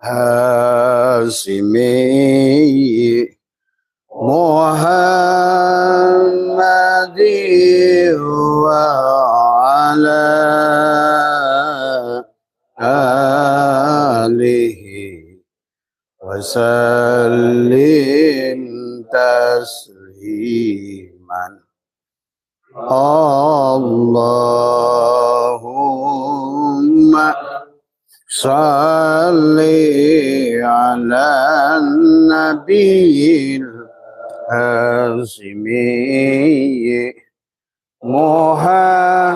الهاشمي محمد وعلى آله وسلم تسليما اللهم صل على النبي الهاشمي محمد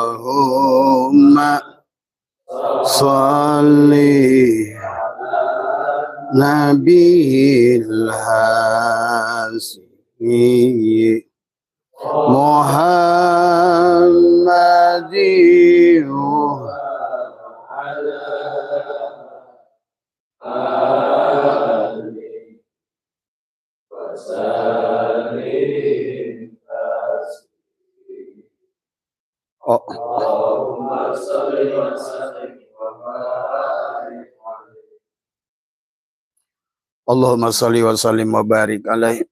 اللهم صل نبي الهاشمي محمد Allahumma salli wa sallim wa barik alaihi.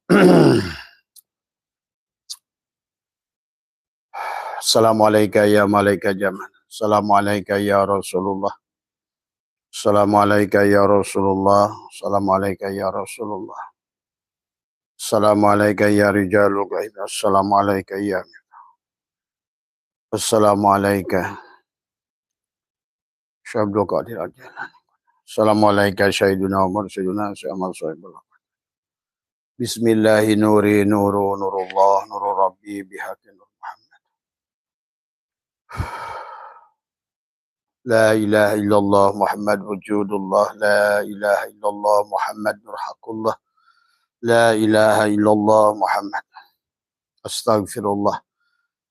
Assalamualaikum ya malaika jaman. Assalamualaikum ya Rasulullah. Assalamualaikum ya Rasulullah. Assalamualaikum ya Rasulullah. Assalamualaikum ya rijalul ghaib. Assalamualaikum ya Assalamualaikum Syabdul Qadir Ajalan. Assalamualaikum Syahiduna wa Mursyiduna Syamal Sohibullah. Bismillahi nuri nuru nurullah nuru rabbi bihaqin nur Muhammad. La ilaha illallah Muhammad wujudullah. La ilaha illallah Muhammad nurhaqullah. La ilaha illallah Muhammad astaghfirullah.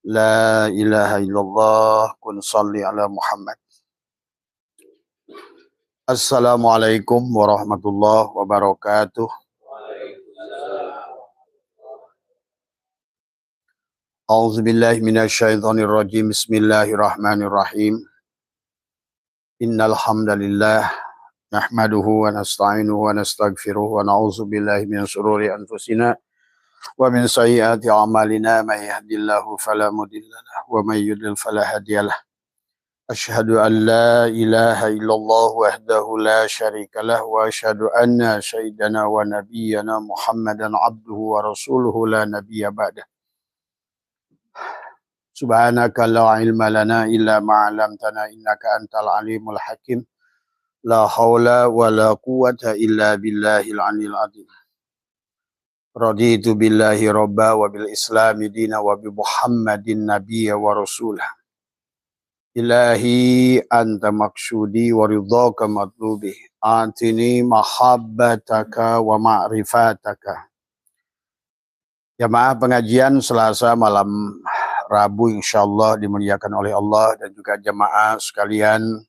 La ilaha illallah kun salli ala Muhammad. Assalamualaikum warahmatullahi wabarakatuh. A'udzubillahi minasyaitonir rajim. Bismillahirrahmanirrahim. Innal hamdalillah nahmaduhu wa nasta'inuhu wa nastaghfiruh wa na'udzubillahi min shururi anfusina wa min sayyiati a'malina may yahdihillahu fala mudhillalah wa may yudlil fala hadiyalah. Asyhadu an la ilaha illallah wahdahu la syarikalah wa asyhadu anna sayyidana wa nabiyyana Muhammadan abduhu wa rasuluhu la nabiyya ba'dah. Subhanaka la ilma lana illa ma 'allamtana innaka antal alimul hakim. La haula wa la quwwata illa billahil aliyil azim. Raditu billahi rabba wa bil islami dina wa bi Muhammadin nabiyya wa rasulah. Ilahi anta maksudi wa ridhaka matlubi. Antini mahabbataka wa ma'rifataka. Jamaah pengajian Selasa malam Rabu insyaallah dimuliakan oleh Allah dan juga jamaah sekalian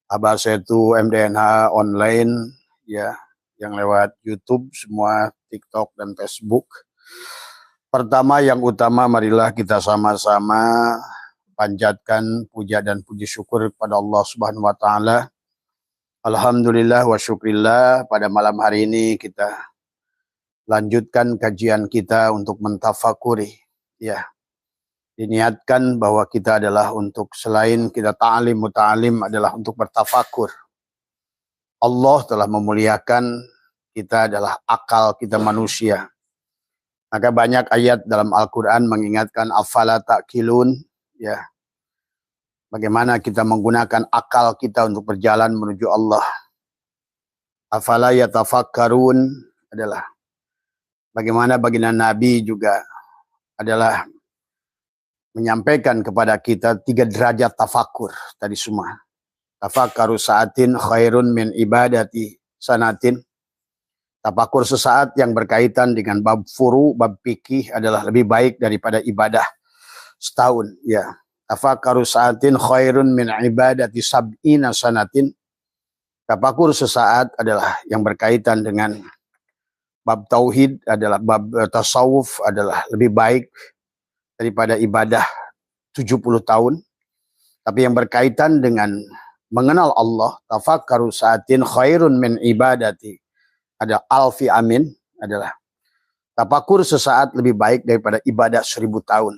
Abah Setu MDNH online ya yang lewat YouTube semua, TikTok dan Facebook. Pertama yang utama marilah kita sama-sama panjatkan puja dan puji syukur kepada Allah Subhanahu wa taala. Alhamdulillah wa syukrillah, pada malam hari ini kita lanjutkan kajian kita untuk mentafakuri ya. Diniatkan bahwa kita adalah untuk selain kita ta'lim muta'alim adalah untuk bertafakur. Allah telah memuliakan kita adalah akal kita manusia. Maka banyak ayat dalam Al-Qur'an mengingatkan afala ta'qilun ya. Bagaimana kita menggunakan akal kita untuk berjalan menuju Allah. Afala yatafakkarun adalah bagaimana baginda Nabi juga adalah menyampaikan kepada kita 3 derajat tafakur tadi semua. Tafakkaru sa'atin khairun min ibadati sanatin. Tafakur sesaat yang berkaitan dengan bab furu, bab fikih adalah lebih baik daripada ibadah setahun ya. Tafakkaru sa'atin khairun min ibadati sab'ina sanatin. Tafakur sesaat adalah yang berkaitan dengan bab tauhid, adalah bab tasawuf, adalah lebih baik daripada ibadah 70 tahun. Tapi yang berkaitan dengan mengenal Allah, tafakkaru sa'atin khairun min ibadati, ada alfi amin, adalah tafakur sesaat lebih baik daripada ibadah 1000 tahun.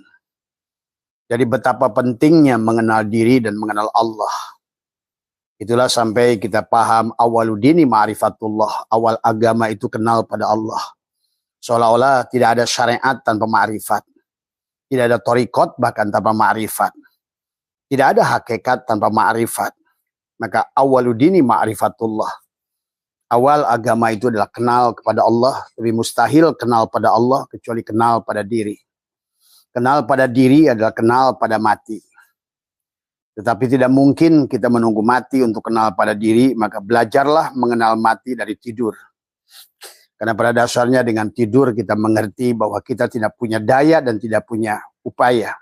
Jadi betapa pentingnya mengenal diri dan mengenal Allah. Itulah sampai kita paham awaludini ma'rifatullah. Awal agama itu kenal pada Allah. Seolah-olah tidak ada syariat tanpa ma'rifat. Tidak ada torikot bahkan tanpa ma'rifat. Tidak ada hakikat tanpa ma'rifat. Maka awaludini ma'rifatullah. Awal agama itu adalah kenal kepada Allah. Lebih mustahil kenal pada Allah kecuali kenal pada diri. Kenal pada diri adalah kenal pada mati. Tetapi tidak mungkin kita menunggu mati untuk kenal pada diri, maka belajarlah mengenal mati dari tidur. Karena pada dasarnya dengan tidur kita mengerti bahwa kita tidak punya daya dan tidak punya upaya.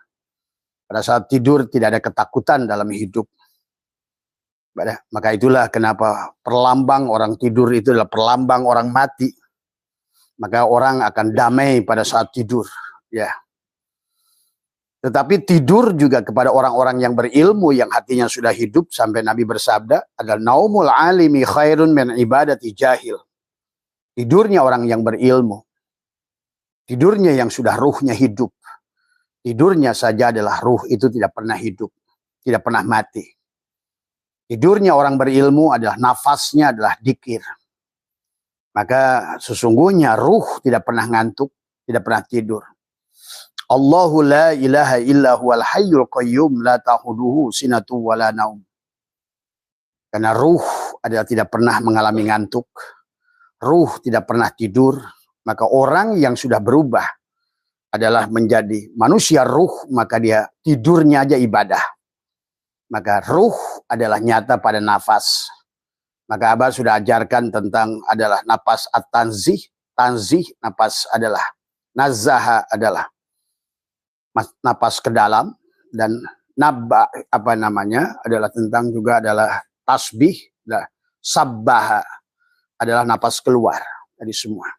Pada saat tidur tidak ada ketakutan dalam hidup. Maka itulah kenapa perlambang orang tidur itu adalah perlambang orang mati. Maka orang akan damai pada saat tidur. Ya. Tetapi tidur juga kepada orang-orang yang berilmu, yang hatinya sudah hidup, sampai Nabi bersabda, adalah naumul alimi khairun min ibadati jahil. Tidurnya orang yang berilmu. Tidurnya yang sudah ruhnya hidup. Tidurnya saja adalah ruh itu tidak pernah hidup. Tidak pernah mati. Tidurnya orang berilmu adalah nafasnya adalah dikir. Maka sesungguhnya ruh tidak pernah ngantuk, tidak pernah tidur. Allahu la ilaha illa huwal hayyul qayyum la ta'khuduhu sinatu wa la naum. Karena ruh adalah tidak pernah mengalami ngantuk. Ruh tidak pernah tidur. Maka orang yang sudah berubah adalah menjadi manusia ruh, maka dia tidurnya aja ibadah. Maka ruh adalah nyata pada nafas. Maka Abah sudah ajarkan tentang adalah nafas at-tanzih. Tanzih, nafas adalah nazaha adalah napas ke dalam, dan nabba adalah tentang juga adalah tasbih, sabbaha adalah napas keluar dari semua.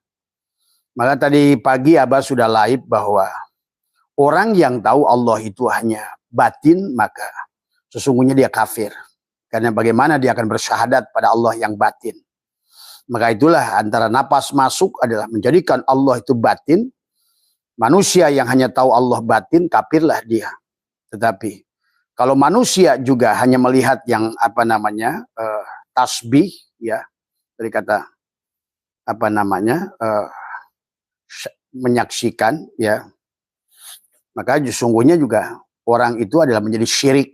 Maka tadi pagi Abah sudah live bahwa orang yang tahu Allah itu hanya batin, maka sesungguhnya dia kafir. Karena bagaimana dia akan bersyahadat pada Allah yang batin. Maka itulah antara napas masuk adalah menjadikan Allah itu batin. Manusia yang hanya tahu Allah batin, kafirlah dia. Tetapi kalau manusia juga hanya melihat yang tasbih, ya, dari kata menyaksikan, ya, maka sesungguhnya juga orang itu adalah menjadi syirik.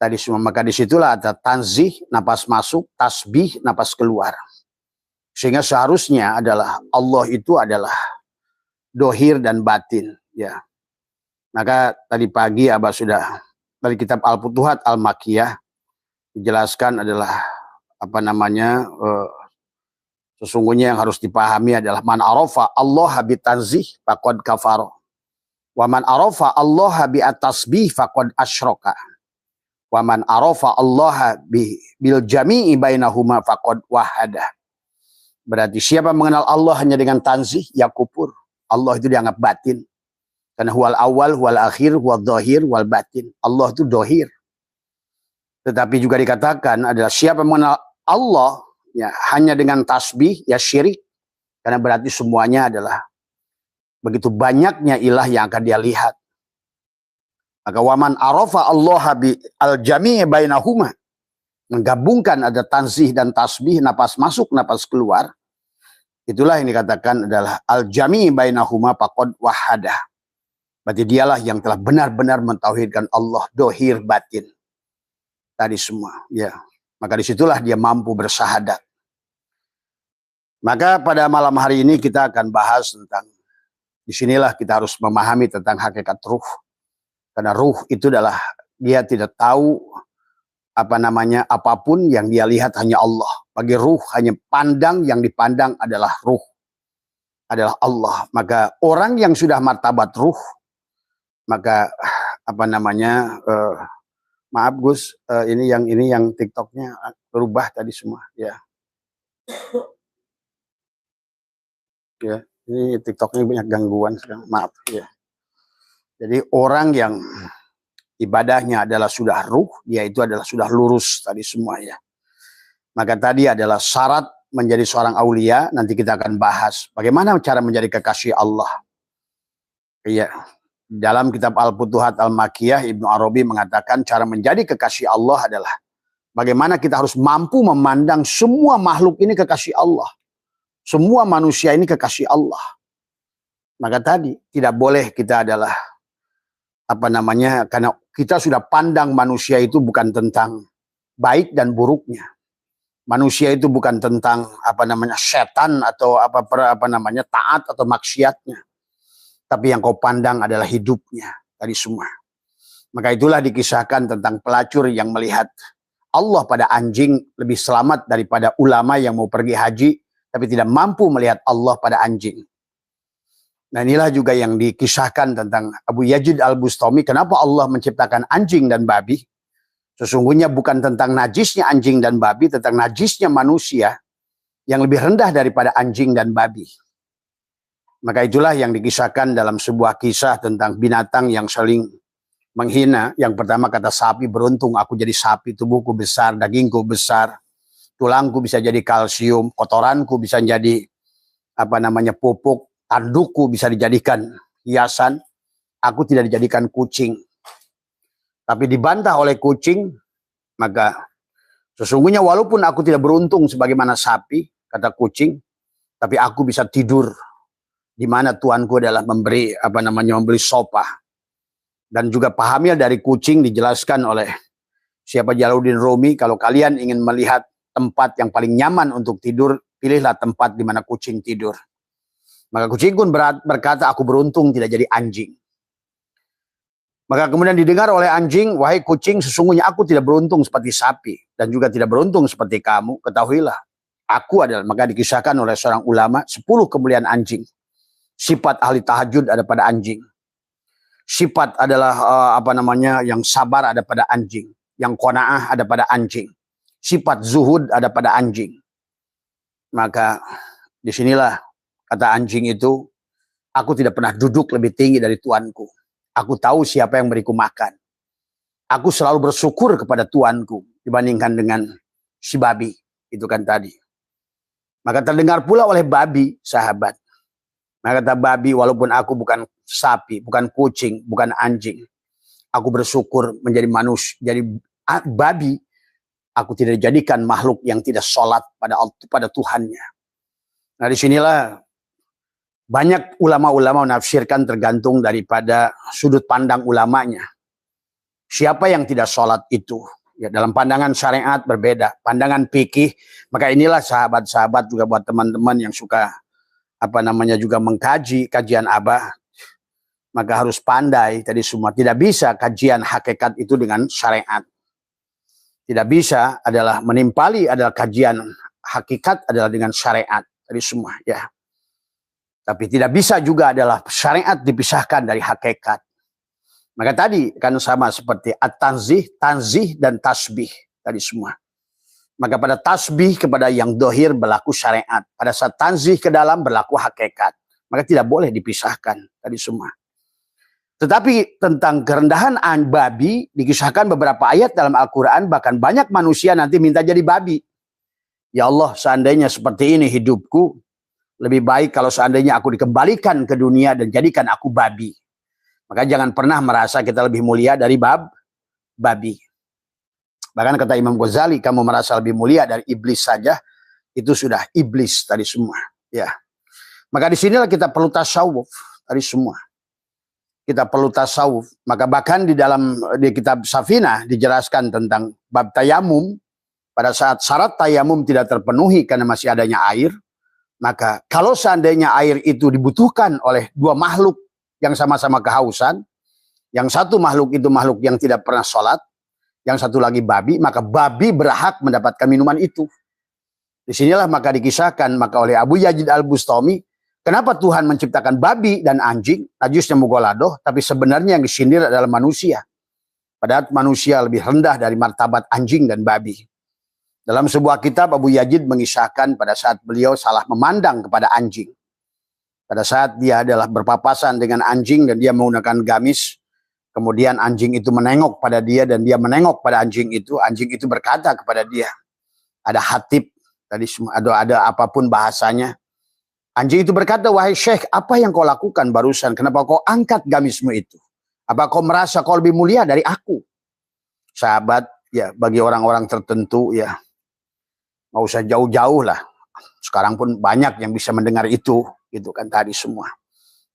Tadi semua, maka disitulah ada tanzih, napas masuk, tasbih, napas keluar. Sehingga seharusnya adalah Allah itu adalah dohir dan batin, ya. Maka tadi pagi Abah sudah dari kitab Al-Futuhat Al-Makkiyah dijelaskan adalah sesungguhnya yang harus dipahami adalah man arafa Allah bi tanzih faqad kafara wa man arafa Allah bi at-tasbih faqad asyraka wa man arafa Allah bil jami'i bainahuma faqad wahada. Berarti siapa mengenal Allah hanya dengan tanzih, ya kufur. Allah itu dianggap batin. Karena huwal awal, huwal akhir, huwal dhahir, huwal batin. Allah itu dohir. Tetapi juga dikatakan adalah siapa mengenal Allah ya hanya dengan tasbih, ya syirik. Karena berarti semuanya adalah begitu banyaknya ilah yang akan dia lihat. Maka waman arafa Allah bi al-jami' bainahuma. Menggabungkan ada tanzih dan tasbih, napas masuk, napas keluar. Itulah yang dikatakan adalah al-jami' bainahuma faqad wahada. Berarti dialah yang telah benar-benar mentauhidkan Allah dohir batin. Tadi semua, ya. Maka disitulah dia mampu bersyahadat. Maka pada malam hari ini kita akan bahas tentang, disinilah kita harus memahami tentang hakikat ruh. Karena ruh itu adalah dia tidak tahu apapun yang dia lihat hanya Allah. Bagi ruh hanya pandang, yang dipandang adalah ruh, adalah Allah. Maka orang yang sudah martabat ruh, maka apa namanya, maaf Gus, ini yang TikToknya berubah tadi semua, ya. Ya, ini TikToknya banyak gangguan sekarang, maaf ya. Jadi orang yang ibadahnya adalah sudah ruh, yaitu adalah sudah lurus tadi semua ya. Maka tadi adalah syarat menjadi seorang aulia, nanti kita akan bahas bagaimana cara menjadi kekasih Allah. Iya. Dalam kitab Al-Futuhat Al-Makiyah, Ibnu Arabi mengatakan cara menjadi kekasih Allah adalah bagaimana kita harus mampu memandang semua makhluk ini kekasih Allah. Semua manusia ini kekasih Allah. Maka tadi tidak boleh kita adalah apa namanya, karena kita sudah pandang manusia itu bukan tentang baik dan buruknya. Manusia itu bukan tentang apa namanya setan atau apa namanya taat atau maksiatnya. Tapi yang kau pandang adalah hidupnya tadi semua. Maka itulah dikisahkan tentang pelacur yang melihat Allah pada anjing lebih selamat daripada ulama yang mau pergi haji tapi tidak mampu melihat Allah pada anjing. Nah inilah juga yang dikisahkan tentang Abu Yazid Al-Bustami. Kenapa Allah menciptakan anjing dan babi? Sesungguhnya bukan tentang najisnya anjing dan babi, tentang najisnya manusia yang lebih rendah daripada anjing dan babi. Maka itulah yang dikisahkan dalam sebuah kisah tentang binatang yang saling menghina. Yang pertama kata sapi, beruntung aku jadi sapi, tubuhku besar, dagingku besar, tulangku bisa jadi kalsium, kotoranku bisa jadi apa namanya pupuk, tandukku bisa dijadikan hiasan, aku tidak dijadikan kucing. Tapi dibantah oleh kucing, maka sesungguhnya walaupun aku tidak beruntung sebagaimana sapi, kata kucing, tapi aku bisa tidur di mana Tuanku adalah memberi apa namanya memberi sopah. Dan juga pahamnya dari kucing dijelaskan oleh siapa Jalaluddin Rumi, kalau kalian ingin melihat tempat yang paling nyaman untuk tidur, pilihlah tempat di mana kucing tidur. Maka kucing pun berkata, aku beruntung tidak jadi anjing. Maka kemudian didengar oleh anjing, wahai kucing, sesungguhnya aku tidak beruntung seperti sapi dan juga tidak beruntung seperti kamu. Ketahuilah, aku adalah, maka dikisahkan oleh seorang ulama 10 kemuliaan anjing. Sifat ahli tahajud ada pada anjing. Sifat adalah apa namanya yang sabar ada pada anjing, yang qanaah ada pada anjing. Sifat zuhud ada pada anjing. Maka disinilah kata anjing itu, aku tidak pernah duduk lebih tinggi dari Tuanku. Aku tahu siapa yang beriku makan. Aku selalu bersyukur kepada Tuanku dibandingkan dengan si babi. Itu kan tadi. Maka terdengar pula oleh babi, sahabat. Maka kata babi, walaupun aku bukan sapi, bukan kucing, bukan anjing, aku bersyukur menjadi manusia, jadi babi. Aku tidak dijadikan makhluk yang tidak sholat pada Tuhannya. Nah disinilah banyak ulama-ulama menafsirkan tergantung daripada sudut pandang ulamanya. Siapa yang tidak sholat itu? Ya, dalam pandangan syariat berbeda. Pandangan fikih, maka inilah sahabat-sahabat juga buat teman-teman yang suka apa namanya juga mengkaji kajian Abah. Maka harus pandai tadi semua. Tidak bisa kajian hakikat itu dengan syariat. Tidak bisa adalah menimpali adalah kajian hakikat adalah dengan syariat tadi semua ya. Tapi tidak bisa juga adalah syariat dipisahkan dari hakikat. Maka tadi kan sama seperti at-tanzih, tanzih dan tasbih tadi semua. Maka pada tasbih kepada yang dohir berlaku syariat. Pada saat tanzih ke dalam berlaku hakikat. Maka tidak boleh dipisahkan tadi semua. Tetapi tentang kerendahan babi dikisahkan beberapa ayat dalam Al-Quran. Bahkan banyak manusia nanti minta jadi babi. Ya Allah, seandainya seperti ini hidupku, lebih baik kalau seandainya aku dikembalikan ke dunia dan jadikan aku babi. Maka jangan pernah merasa kita lebih mulia dari babi. Bahkan kata Imam Ghazali, kamu merasa lebih mulia dari iblis saja, itu sudah iblis tadi semua. Ya. Maka disinilah kita perlu tasawuf tadi semua. Kita perlu tasawuf. Maka bahkan di kitab Safinah dijelaskan tentang bab tayamum. Pada saat syarat tayamum tidak terpenuhi karena masih adanya air, maka kalau seandainya air itu dibutuhkan oleh dua makhluk yang sama-sama kehausan, yang satu makhluk itu makhluk yang tidak pernah sholat, yang satu lagi babi, maka babi berhak mendapatkan minuman itu. Disinilah maka dikisahkan maka oleh Abu Yazid Al-Bustami, Kenapa Tuhan menciptakan babi dan anjing, najisnya mugoladoh, tapi sebenarnya yang disindir adalah manusia. Padahal manusia lebih rendah dari martabat anjing dan babi. Dalam sebuah kitab, Abu Yazid mengisahkan pada saat beliau salah memandang kepada anjing. Pada saat dia adalah berpapasan dengan anjing dan dia menggunakan gamis, kemudian anjing itu menengok pada dia dan dia menengok pada anjing itu berkata kepada dia, ada hatib, tadi ada apapun bahasanya. Anjing itu berkata, wahai Syekh, apa yang kau lakukan barusan? Kenapa kau angkat gamismu itu? Apa kau merasa kau lebih mulia dari aku? Sahabat, ya bagi orang-orang tertentu ya, nggak usah jauh-jauh lah. Sekarang pun banyak yang bisa mendengar itu, gitu kan tadi semua.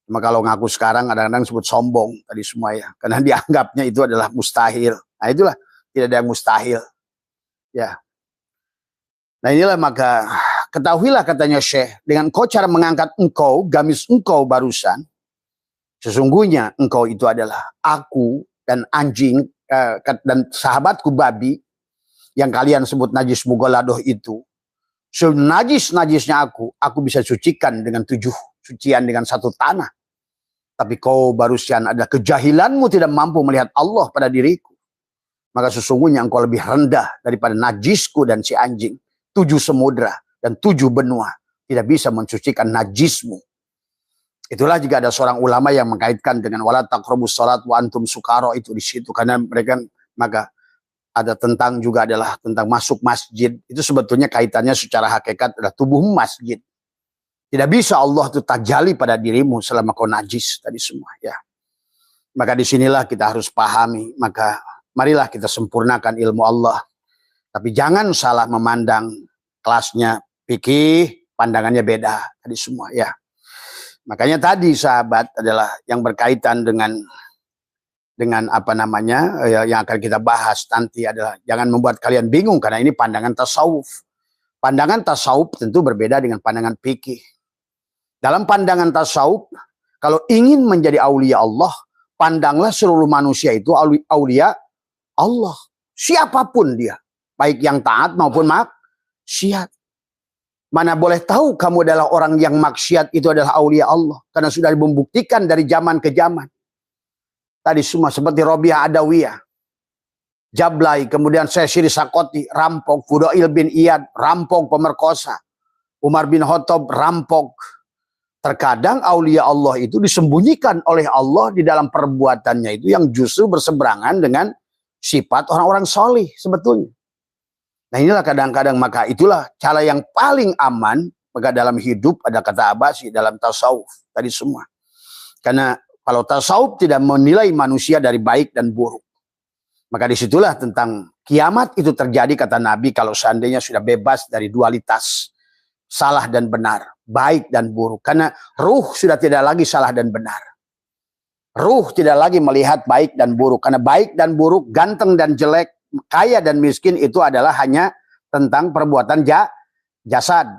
Cuma kalau ngaku sekarang kadang-kadang sebut sombong tadi semua ya, karena dianggapnya itu adalah mustahil. Nah itulah, tidak ada yang mustahil. Ya. Nah inilah maka ketahuilah katanya Syekh, dengan kau cara mengangkat engkau, gamis engkau barusan, sesungguhnya engkau itu adalah aku dan anjing dan sahabatku babi yang kalian sebut najis mugoladoh itu. Senajis-najisnya aku bisa sucikan dengan 7 sucian dengan 1 tanah. Tapi kau barusan ada kejahilanmu tidak mampu melihat Allah pada diriku. Maka sesungguhnya engkau lebih rendah daripada najisku dan si anjing. 7 samudra dan 7 benua tidak bisa mensucikan najismu. Itulah jika ada seorang ulama yang mengkaitkan dengan wala taqrabus shalat wa antum sukara itu di situ, karena mereka maka ada tentang juga adalah tentang masuk masjid. Itu sebetulnya kaitannya secara hakikat adalah tubuhmu masjid. Tidak bisa Allah itu tajalli pada dirimu selama kau najis tadi semua ya. Maka disinilah kita harus pahami. Maka marilah kita sempurnakan ilmu Allah. Tapi jangan salah memandang kelasnya fikih, pandangannya beda tadi semua ya. Makanya tadi sahabat adalah yang berkaitan dengan apa namanya yang akan kita bahas nanti adalah jangan membuat kalian bingung karena ini pandangan tasawuf. Pandangan tasawuf tentu berbeda dengan pandangan fikih. Dalam pandangan tasawuf, kalau ingin menjadi aulia Allah, pandanglah seluruh manusia itu aulia Allah. Siapapun dia. Baik yang taat maupun maksiat. Mana boleh tahu kamu adalah orang yang maksiat itu adalah aulia Allah. Karena sudah membuktikan dari zaman ke zaman. Tadi semua seperti Robiah Adawiyah. Jablai, kemudian Syekh Sakoti, rampok. Fudail bin Iyad, rampok pemerkosa. Umar bin Khattab, rampok. Terkadang aulia Allah itu disembunyikan oleh Allah di dalam perbuatannya itu yang justru berseberangan dengan sifat orang-orang solih sebetulnya. Nah inilah kadang-kadang maka itulah cara yang paling aman maka dalam hidup ada kata Abbasi dalam tasawuf tadi semua. Karena kalau tasawuf tidak menilai manusia dari baik dan buruk. Maka disitulah tentang kiamat itu terjadi kata Nabi kalau seandainya sudah bebas dari dualitas. Salah dan benar, baik dan buruk. Karena ruh sudah tidak lagi salah dan benar. Ruh tidak lagi melihat baik dan buruk. Karena baik dan buruk, ganteng dan jelek, kaya dan miskin itu adalah hanya tentang perbuatan jasad.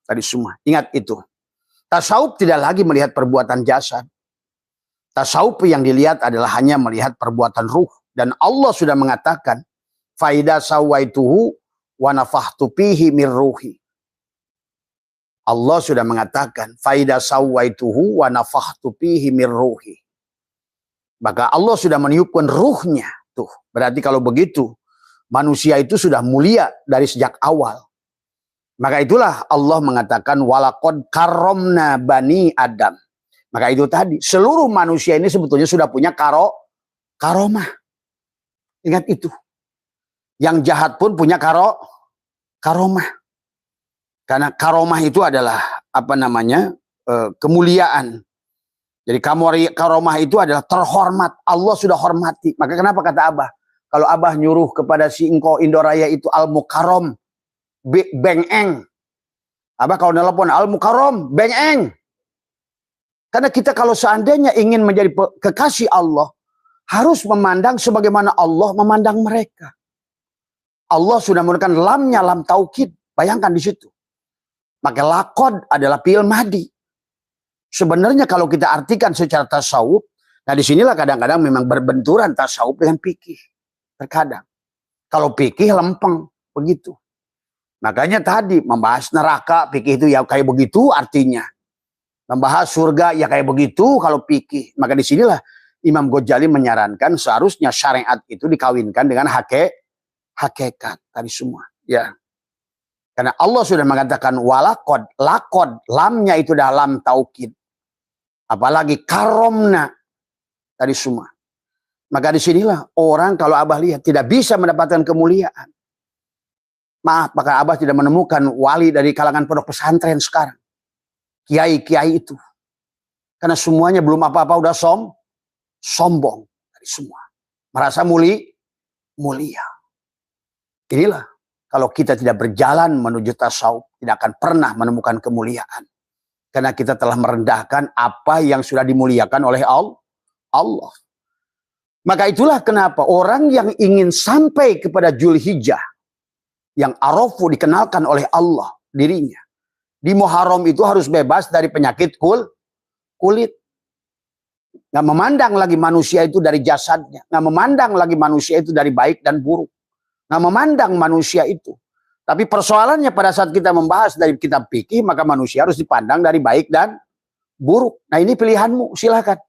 Tadi semua, ingat itu. Tasawuf tidak lagi melihat perbuatan jasad. Tasawuf yang dilihat adalah hanya melihat perbuatan ruh. Dan Allah sudah mengatakan, Faida sawaituhu wa nafakhtu fihi min ruhi. Allah sudah mengatakan, Faida sawaituhu wa nafakhtu fihi min ruhi. Maka Allah sudah meniupkan ruhnya. Tuh, berarti kalau begitu, manusia itu sudah mulia dari sejak awal. Maka itulah Allah mengatakan, walaqad karomna bani Adam. Maka itu tadi, seluruh manusia ini sebetulnya sudah punya karomah. Ingat itu. Yang jahat pun punya karomah. Karena karomah itu adalah apa namanya kemuliaan. Jadi karomah itu adalah terhormat. Allah sudah hormati. Maka kenapa kata Abah? Kalau Abah nyuruh kepada si engkau Indoraya itu Al-Mukarrom, Beng-eng. Abah kalau nelpon Al-Mukarrom, Beng-eng. Karena kita kalau seandainya ingin menjadi kekasih Allah, harus memandang sebagaimana Allah memandang mereka. Allah sudah menggunakan lamnya, lam taukid. Bayangkan di situ. Maka lakod adalah fi'il madi. Sebenarnya kalau kita artikan secara tasawuf, nah disinilah kadang-kadang memang berbenturan tasawuf dengan fikih. Terkadang. Kalau fikih lempeng, begitu. Makanya tadi membahas neraka, fikih itu ya kayak begitu artinya. Membahas surga ya kayak begitu kalau fikih. Maka disinilah Imam Ghazali menyarankan seharusnya syariat itu dikawinkan dengan hakikat tadi semua. Ya. Karena Allah sudah mengatakan walakod, lakod, lamnya itu dah lam taukid. Apalagi karomna tadi semua. Maka disinilah orang kalau Abah lihat tidak bisa mendapatkan kemuliaan. Maaf, maka Abah tidak menemukan wali dari kalangan pondok pesantren sekarang. Kiai-kiai itu. Karena semuanya belum apa-apa udah sombong dari semua. Merasa mulia. Inilah kalau kita tidak berjalan menuju tasawuf tidak akan pernah menemukan kemuliaan. Karena kita telah merendahkan apa yang sudah dimuliakan oleh Allah. Maka itulah kenapa orang yang ingin sampai kepada Zulhijjah yang arafu dikenalkan oleh Allah dirinya. Di Muharram itu harus bebas dari penyakit kulit. Nggak memandang lagi manusia itu dari jasadnya. Nggak memandang lagi manusia itu dari baik dan buruk. Nggak memandang manusia itu. Tapi persoalannya pada saat kita membahas dari kitab fikih, maka manusia harus dipandang dari baik dan buruk. Nah ini pilihanmu, silakan.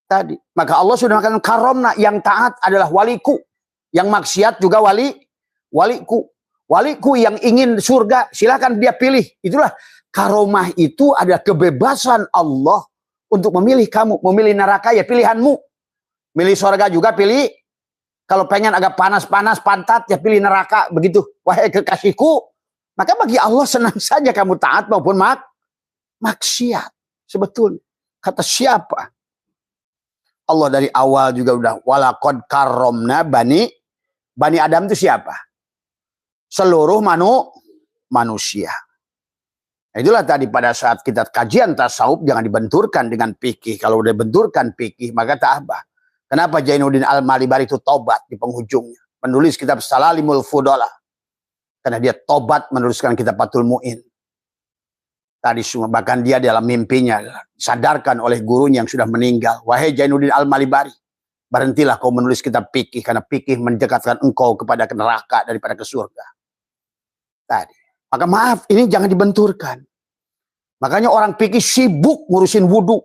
Tadi. Maka Allah sudah mengatakan karomna, yang taat adalah waliku. Yang maksiat juga waliku. Waliku yang ingin surga, silakan dia pilih. Itulah karomah itu adalah kebebasan Allah untuk memilih kamu. Memilih neraka ya pilihanmu. Milih surga juga pilih. Kalau pengen agak panas-panas pantat ya pilih neraka. Begitu. Wahai kekasihku. Maka bagi Allah senang saja kamu taat maupun maksiat. Sebetulnya. Kata siapa? Allah dari awal juga udah. Walakod karomna Bani Adam itu siapa? Seluruh manusia. Nah, itulah tadi pada saat kita kajian tasawuf jangan dibenturkan dengan fikih. Kalau udah benturkan fikih maka tak abah. Kenapa Jainuddin Al-Malibari itu tobat di penghujungnya? Menulis kitab Salalimul Fudola. Karena dia tobat menuliskan kitab Fathul Mu'in. Tadi semua bahkan dia dalam mimpinya disadarkan oleh gurunya yang sudah meninggal. Wahai Jainuddin Al-Malibari, berhentilah kau menulis kitab fikih karena fikih mendekatkan engkau kepada neraka daripada ke surga. Tadi. Maka maaf, ini jangan dibenturkan. Makanya orang fikih sibuk ngurusin wudhu.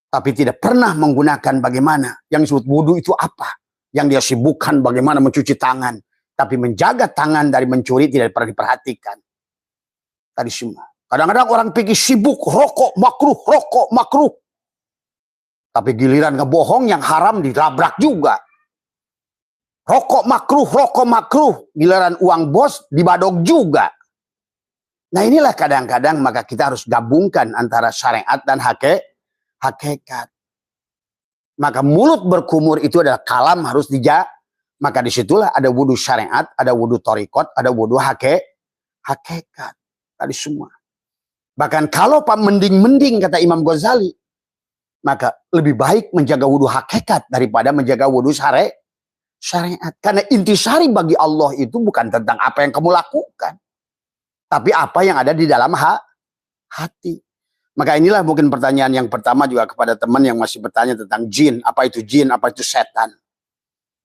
Tapi tidak pernah menggunakan bagaimana. Yang disebut wudhu itu apa. Yang dia sibukkan bagaimana mencuci tangan. Tapi menjaga tangan dari mencuri tidak pernah diperhatikan. Tadi semua. Kadang-kadang orang fikih sibuk rokok makruh. Tapi giliran ngebohong yang haram dilabrak juga. Rokok makruh. Giliran uang bos dibadok juga. Nah inilah kadang-kadang maka kita harus gabungkan antara syariat dan hakikat. Maka mulut berkumur itu adalah kalam harus dijaga. Maka disitulah ada wudhu syariat, ada wudhu torikot, ada wudhu hakikat. Tadi semua. Bahkan kalau Pak mending kata Imam Ghazali. Maka lebih baik menjaga wudhu hakikat daripada menjaga wudhu syariat. Karena intisari bagi Allah itu bukan tentang apa yang kamu lakukan. Tapi apa yang ada di dalam hati. Maka inilah mungkin pertanyaan yang pertama juga kepada teman yang masih bertanya tentang jin. Apa itu jin, apa itu setan.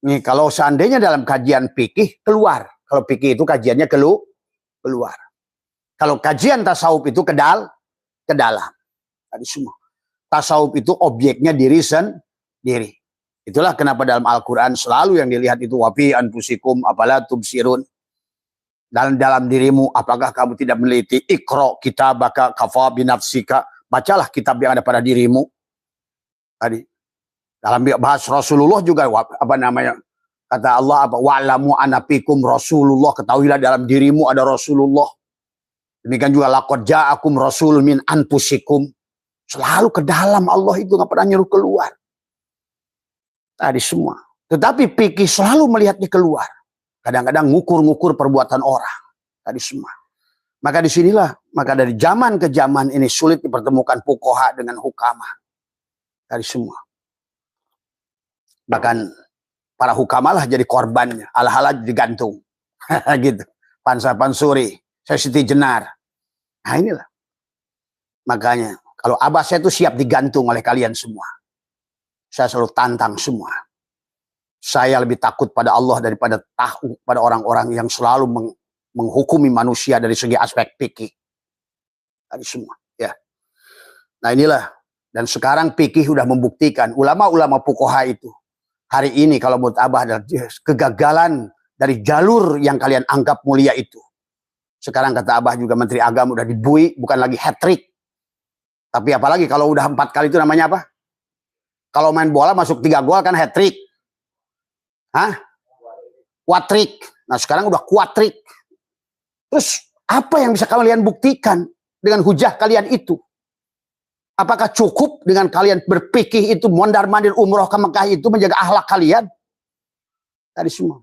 Nih kalau seandainya dalam kajian fikih keluar. Kalau fikih itu kajiannya keluar. Kalau kajian tasawuf itu ke dalam. Tadi semua. Tasawuf itu objeknya diri sendiri. Itulah kenapa dalam Al-Quran selalu yang dilihat itu wafi anfusikum apala tubsirun. Dalam dirimu apakah kamu tidak meneliti ikro kitabaka kafa binafsika. Bacalah kitab yang ada pada dirimu. Tadi dalam bahas Rasulullah juga apa namanya? Kata Allah apa wa'lamu anafikum Rasulullah, ketahuilah dalam dirimu ada Rasulullah. Demikian juga laqad ja'akum rasul min anfusikum. Selalu ke dalam Allah itu nggak pernah nyuruh keluar. Tadi semua. Tetapi fikih selalu melihatnya keluar. Kadang-kadang ngukur-ngukur perbuatan orang. Tadi semua. Maka disinilah, maka dari zaman ke zaman ini sulit dipertemukan fuqaha dengan hukama. Tadi semua. Bahkan para hukama lah jadi korbannya. Ala-ala digantung. Gitu. Pansa-pansuri. Siti Jenar. Nah inilah. Makanya, kalau abah saya itu siap digantung oleh kalian semua. Saya selalu tantang semua. Saya lebih takut pada Allah daripada takut pada orang-orang yang selalu menghukumi manusia dari segi aspek fikih. Tadi semua. Nah inilah, dan sekarang fikih sudah membuktikan, ulama-ulama fuqaha itu, hari ini kalau menurut Abah adalah kegagalan dari jalur yang kalian anggap mulia itu. Sekarang kata Abah juga Menteri Agama udah dibui, bukan lagi hat-trick. Tapi apalagi kalau udah 4 kali itu namanya apa? Kalau main bola masuk 3 gol kan hat-trick. Hah? Quadrick. Nah sekarang udah quadrick. Terus apa yang bisa kalian buktikan dengan hujah kalian itu? Apakah cukup dengan kalian berpikir itu mondar-mandir umroh ke Mekah itu menjaga akhlak kalian? Tadi semua.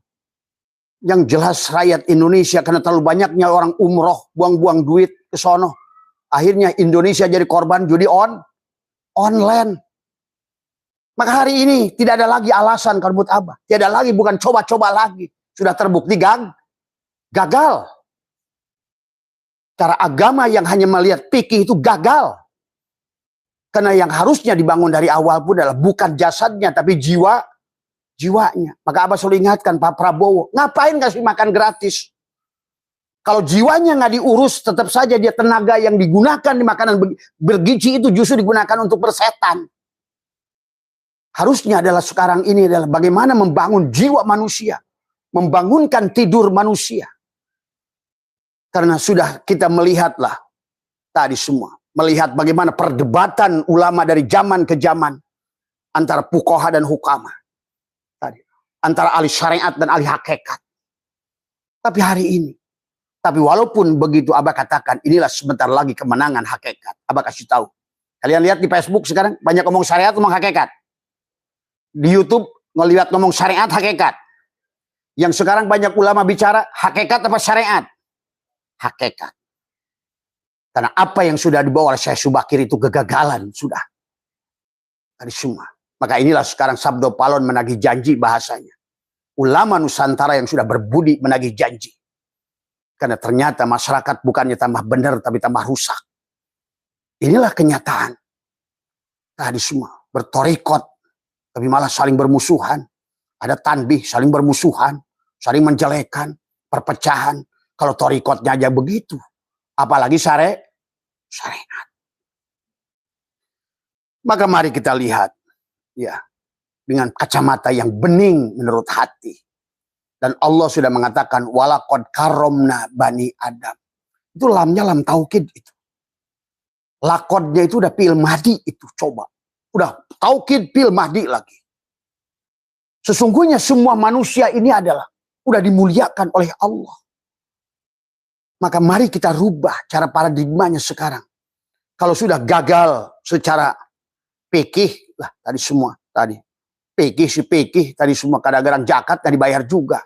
Yang jelas rakyat Indonesia karena terlalu banyaknya orang umroh buang-buang duit ke sono. Akhirnya Indonesia jadi korban judi online. Maka hari ini tidak ada lagi alasan kalau menurut Abah. Tidak ada lagi, bukan coba-coba lagi. Sudah terbukti gagal. Cara agama yang hanya melihat fikih itu gagal. Karena yang harusnya dibangun dari awal pun adalah bukan jasadnya, tapi jiwanya. Maka Abah selalu ingatkan Pak Prabowo, ngapain kasih makan gratis? Kalau jiwanya nggak diurus, tetap saja dia tenaga yang digunakan di makanan bergizi itu justru digunakan untuk bersetan. Harusnya adalah sekarang ini adalah bagaimana membangun jiwa manusia. Membangunkan tidur manusia. Karena sudah kita melihatlah tadi semua. Melihat bagaimana perdebatan ulama dari zaman ke zaman. Antara fuqaha dan hukama. Tadi. Antara ahli syariat dan ahli hakikat. Tapi hari ini. Tapi walaupun begitu Abah katakan inilah sebentar lagi kemenangan hakikat. Abah kasih tahu. Kalian lihat di Facebook sekarang banyak ngomong syariat, ngomong hakikat. Di YouTube ngelihat ngomong syariat hakikat. Yang sekarang banyak ulama bicara hakikat apa syariat? Hakikat. Karena apa yang sudah dibawa oleh Syekh Subakir itu kegagalan sudah. Dari semua. Maka inilah sekarang Sabdo Palon menagih janji bahasanya. Ulama Nusantara yang sudah berbudi menagih janji. Karena ternyata masyarakat bukannya tambah benar tapi tambah rusak. Inilah kenyataan. Tadi semua bertorikot. Tapi malah saling bermusuhan. Ada tanbih, saling bermusuhan. Saling menjelekan. Perpecahan. Kalau torikotnya aja begitu. Apalagi syariat. Maka mari kita lihat. Ya. Dengan kacamata yang bening menurut hati. Dan Allah sudah mengatakan. Walaqad karomna bani Adam. Itu lamnya lam taukid itu. Lakodnya itu udah fi'il madi itu. Coba. Udah taukid fil mahdi lagi. Sesungguhnya semua manusia ini adalah udah dimuliakan oleh Allah. Maka mari kita rubah cara paradigmanya sekarang. Kalau sudah gagal secara fikih lah tadi semua tadi. Fikih tadi semua kadang-kadang zakat dan dibayar juga.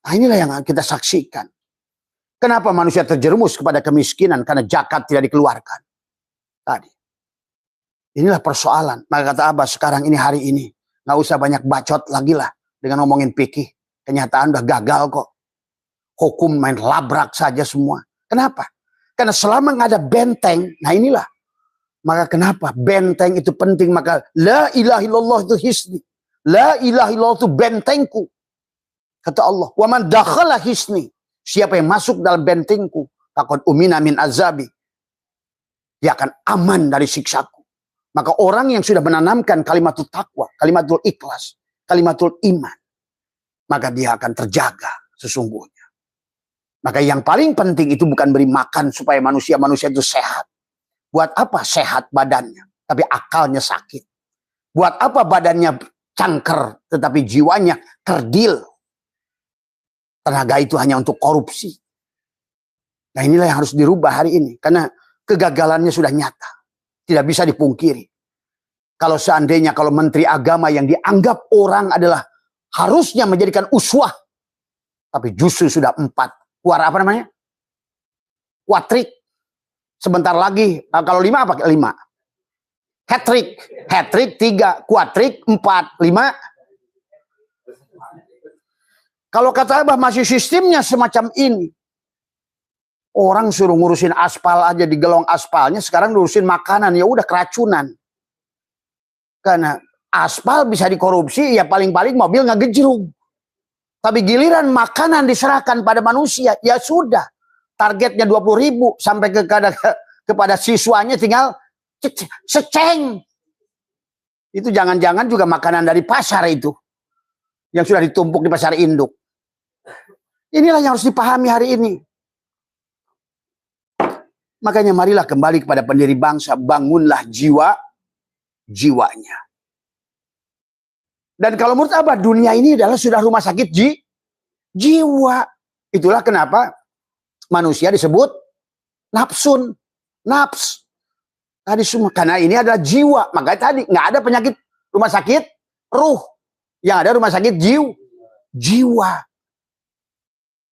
Nah inilah yang kita saksikan. Kenapa manusia terjerumus kepada kemiskinan karena zakat tidak dikeluarkan? Tadi. Inilah persoalan. Maka kata Abah sekarang ini hari ini. Nggak usah banyak bacot lagi lah. Dengan ngomongin fikih. Kenyataan udah gagal kok. Hukum main labrak saja semua. Kenapa? Karena selama nggak ada benteng. Nah inilah. Maka kenapa? Benteng itu penting. Maka la ilaha illallah itu hisni. La ilaha illallah itu bentengku. Kata Allah. Wa man dakhala hisni. Siapa yang masuk dalam bentengku. Takut umina min azabi. Dia akan aman dari siksaku. Maka orang yang sudah menanamkan kalimatul taqwa, kalimatul ikhlas, kalimatul iman, maka dia akan terjaga sesungguhnya. Maka yang paling penting itu bukan beri makan supaya manusia itu sehat. Buat apa sehat badannya, tapi akalnya sakit. Buat apa badannya cangker, tetapi jiwanya kerdil. Tenaga itu hanya untuk korupsi. Nah inilah yang harus dirubah hari ini. Karena kegagalannya sudah nyata. Tidak bisa dipungkiri. Kalau seandainya kalau Menteri Agama yang dianggap orang adalah harusnya menjadikan uswah. Tapi justru sudah 4. Apa namanya? Quadrick. Sebentar lagi. Kalau 5 apa? 5. Hat-trick. Hat-trick 3. Quadrick 4. 5. Kalau kata Abah masih sistemnya semacam ini. Orang suruh ngurusin aspal aja di gelong aspalnya, sekarang ngurusin makanan, ya udah keracunan. Karena aspal bisa dikorupsi, ya paling-paling mobil nggak gejrug. Tapi giliran makanan diserahkan pada manusia, ya sudah. Targetnya 20.000 sampai kepada siswanya tinggal seceng. Itu jangan-jangan juga makanan dari pasar itu. Yang sudah ditumpuk di pasar induk. Inilah yang harus dipahami hari ini. Makanya marilah kembali kepada pendiri bangsa. Bangunlah jiwanya. Dan kalau menurut Abah, dunia ini adalah sudah rumah sakit jiwa. Itulah kenapa manusia disebut nafsun. Nafs. Tadi semua. Karena ini adalah jiwa. Makanya tadi nggak ada penyakit rumah sakit ruh. Yang ada rumah sakit jiwa.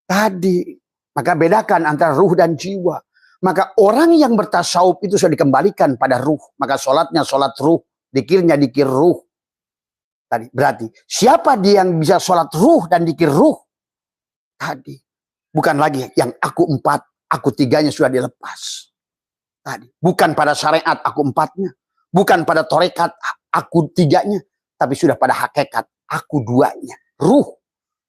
Tadi. Maka bedakan antara ruh dan jiwa. Maka orang yang bertasawuf itu sudah dikembalikan pada ruh. Maka sholatnya sholat ruh. Dikirnya dikir ruh. Tadi berarti siapa dia yang bisa sholat ruh dan dikir ruh? Tadi. Bukan lagi yang aku 4, aku 3-nya sudah dilepas. Tadi. Bukan pada syariat aku 4-nya. Bukan pada torekat aku 3-nya. Tapi sudah pada hakikat aku 2-nya. Ruh.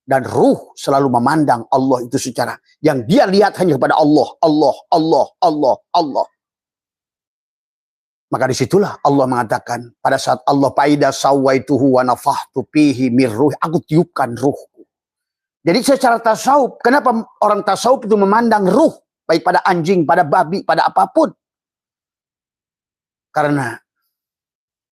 Dan ruh selalu memandang Allah itu secara yang dia lihat hanya kepada Allah. Maka disitulah Allah mengatakan pada saat Allah faida sawaituhu wa nafahtu fihi mir ruh, aku tiupkan ruhku. Jadi secara tasawuf, kenapa orang tasawuf itu memandang ruh baik pada anjing, pada babi, pada apapun? Karena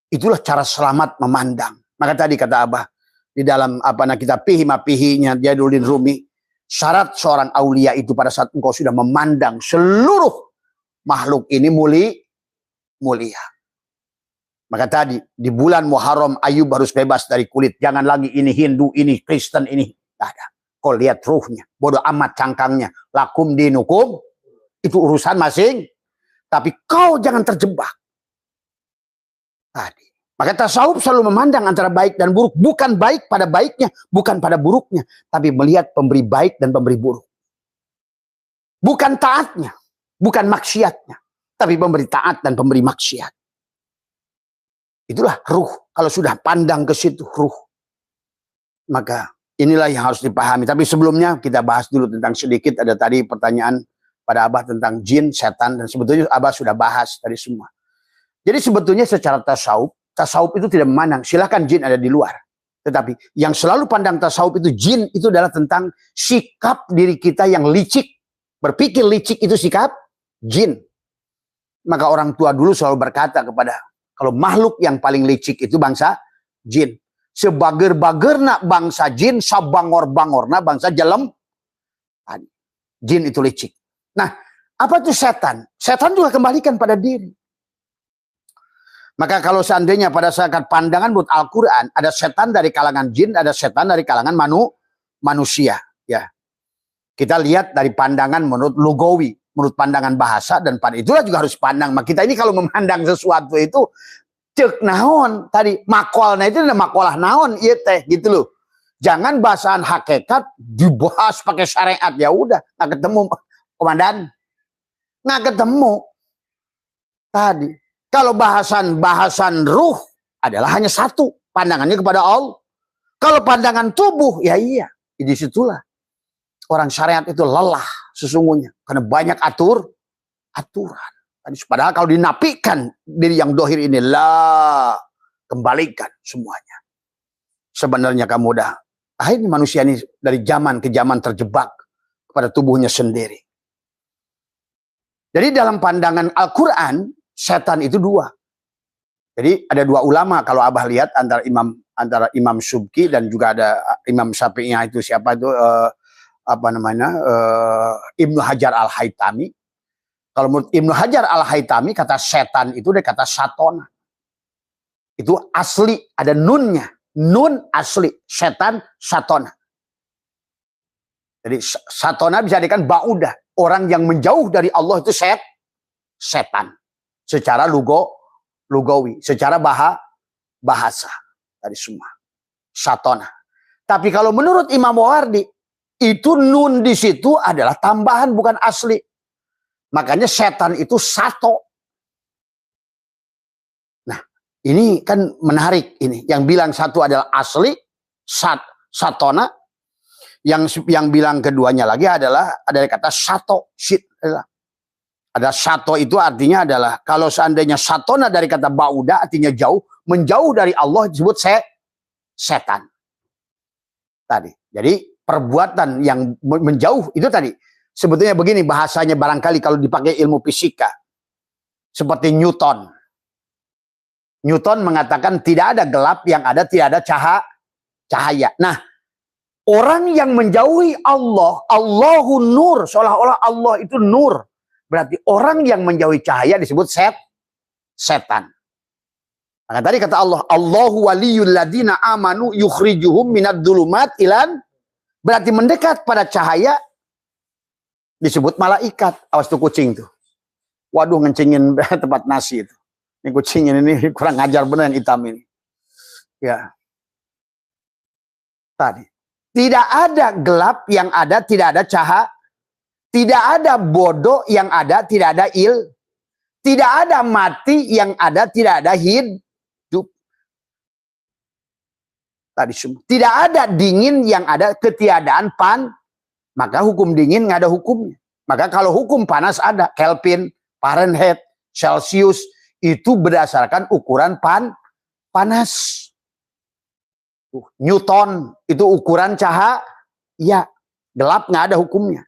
itulah cara selamat memandang. Maka tadi kata Abah di dalam kita pihi mapihinya Jalaluddin Rumi, syarat seorang aulia itu pada saat engkau sudah memandang seluruh makhluk ini mulia. Maka tadi di bulan Muharram Ayub harus bebas dari kulit. Jangan lagi ini Hindu, ini Kristen, ini tidak ada. Kau lihat ruhnya, bodoh amat cangkangnya. Lakum dinukum, itu urusan masing. Tapi kau jangan terjebak. Tadi. Maka tasawuf selalu memandang antara baik dan buruk. Bukan baik pada baiknya, bukan pada buruknya. Tapi melihat pemberi baik dan pemberi buruk. Bukan taatnya, bukan maksiatnya. Tapi pemberi taat dan pemberi maksiat. Itulah ruh. Kalau sudah pandang ke situ ruh. Maka inilah yang harus dipahami. Tapi sebelumnya kita bahas dulu tentang sedikit. Ada tadi pertanyaan pada Abah tentang jin, setan. Dan sebetulnya Abah sudah bahas tadi semua. Jadi sebetulnya secara tasawuf itu tidak memandang. Silakan jin ada di luar. Tetapi yang selalu pandang tasawuf itu jin itu adalah tentang sikap diri kita yang licik. Berpikir licik itu sikap jin. Maka orang tua dulu selalu berkata kepada, kalau makhluk yang paling licik itu bangsa jin. Sebager-bagerna bangsa jin, sabangor-bangorna bangsa jelem. Jin itu licik. Nah, apa itu setan? Setan juga kembalikan pada diri. Maka kalau seandainya pada saat pandangan menurut Al-Quran, ada setan dari kalangan jin, ada setan dari kalangan manusia. Ya. Kita lihat dari pandangan menurut lugawi. Menurut pandangan bahasa dan pada itulah juga harus pandang. Maka kita ini kalau memandang sesuatu itu cek naon tadi makolnya itu ada makolah naon iya teh gitu loh. Jangan bahasan hakikat dibahas pakai syariat ya udah nggak ketemu komandan nggak ketemu tadi. Kalau bahasan ruh adalah hanya satu pandangannya kepada Allah. Kalau pandangan tubuh ya iya di situlah orang syariat itu lelah sesungguhnya karena banyak aturan. Padahal kalau dinafikan diri yang dohir ini kembalikan semuanya. Sebenarnya kamu udah akhirnya manusia ini dari zaman ke zaman terjebak kepada tubuhnya sendiri. Jadi dalam pandangan Al-Quran setan itu 2. Jadi ada 2 ulama kalau Abah lihat antara Imam Subki dan juga ada Imam Syafi'iyah itu siapa itu Ibnu Hajar Al-Haytami. Kalau menurut Ibnu Hajar Al-Haytami kata setan itu dari kata satona. Itu asli ada nunnya. Nun asli setan satona. Jadi satona bisa dikatakan baudah. Orang yang menjauh dari Allah itu setan. Secara lugawi, secara bahasa dari semua. Satona. Tapi kalau menurut Imam Mawardi itu nun di situ adalah tambahan bukan asli. Makanya setan itu sato. Nah, ini kan menarik ini. Yang bilang satu adalah asli, satona. Yang bilang keduanya lagi adalah ada kata sato, Ada syato itu artinya adalah kalau seandainya syatona dari kata bauda artinya jauh, menjauh dari Allah disebut setan. Tadi. Jadi perbuatan yang menjauh itu tadi. Sebetulnya begini bahasanya barangkali kalau dipakai ilmu fisika. Seperti Newton. Newton mengatakan tidak ada gelap, yang ada tidak ada cahaya. Nah, orang yang menjauhi Allah, Allahu nur, seolah-olah Allah itu nur. Berarti orang yang menjauhi cahaya disebut setan. Maka tadi kata Allah, Allahu waliyul ladina amanu yukhrijuhum minad dulumat ilan. Berarti mendekat pada cahaya disebut malaikat. Awas tuh kucing tuh. Waduh ngencingin tempat nasi itu. Ini kucing ini kurang ajar bener yang hitam ini. Ya. Tadi. Tidak ada gelap yang ada tidak ada cahaya. Tidak ada bodoh yang ada tidak ada Tidak ada mati yang ada tidak ada hidup. Tadi semua. Tidak ada dingin yang ada ketiadaan maka hukum dingin nggak ada hukumnya. Maka kalau hukum panas ada Kelvin, Fahrenheit, Celsius itu berdasarkan ukuran panas. Newton itu ukuran cahaya, ya gelap nggak ada hukumnya.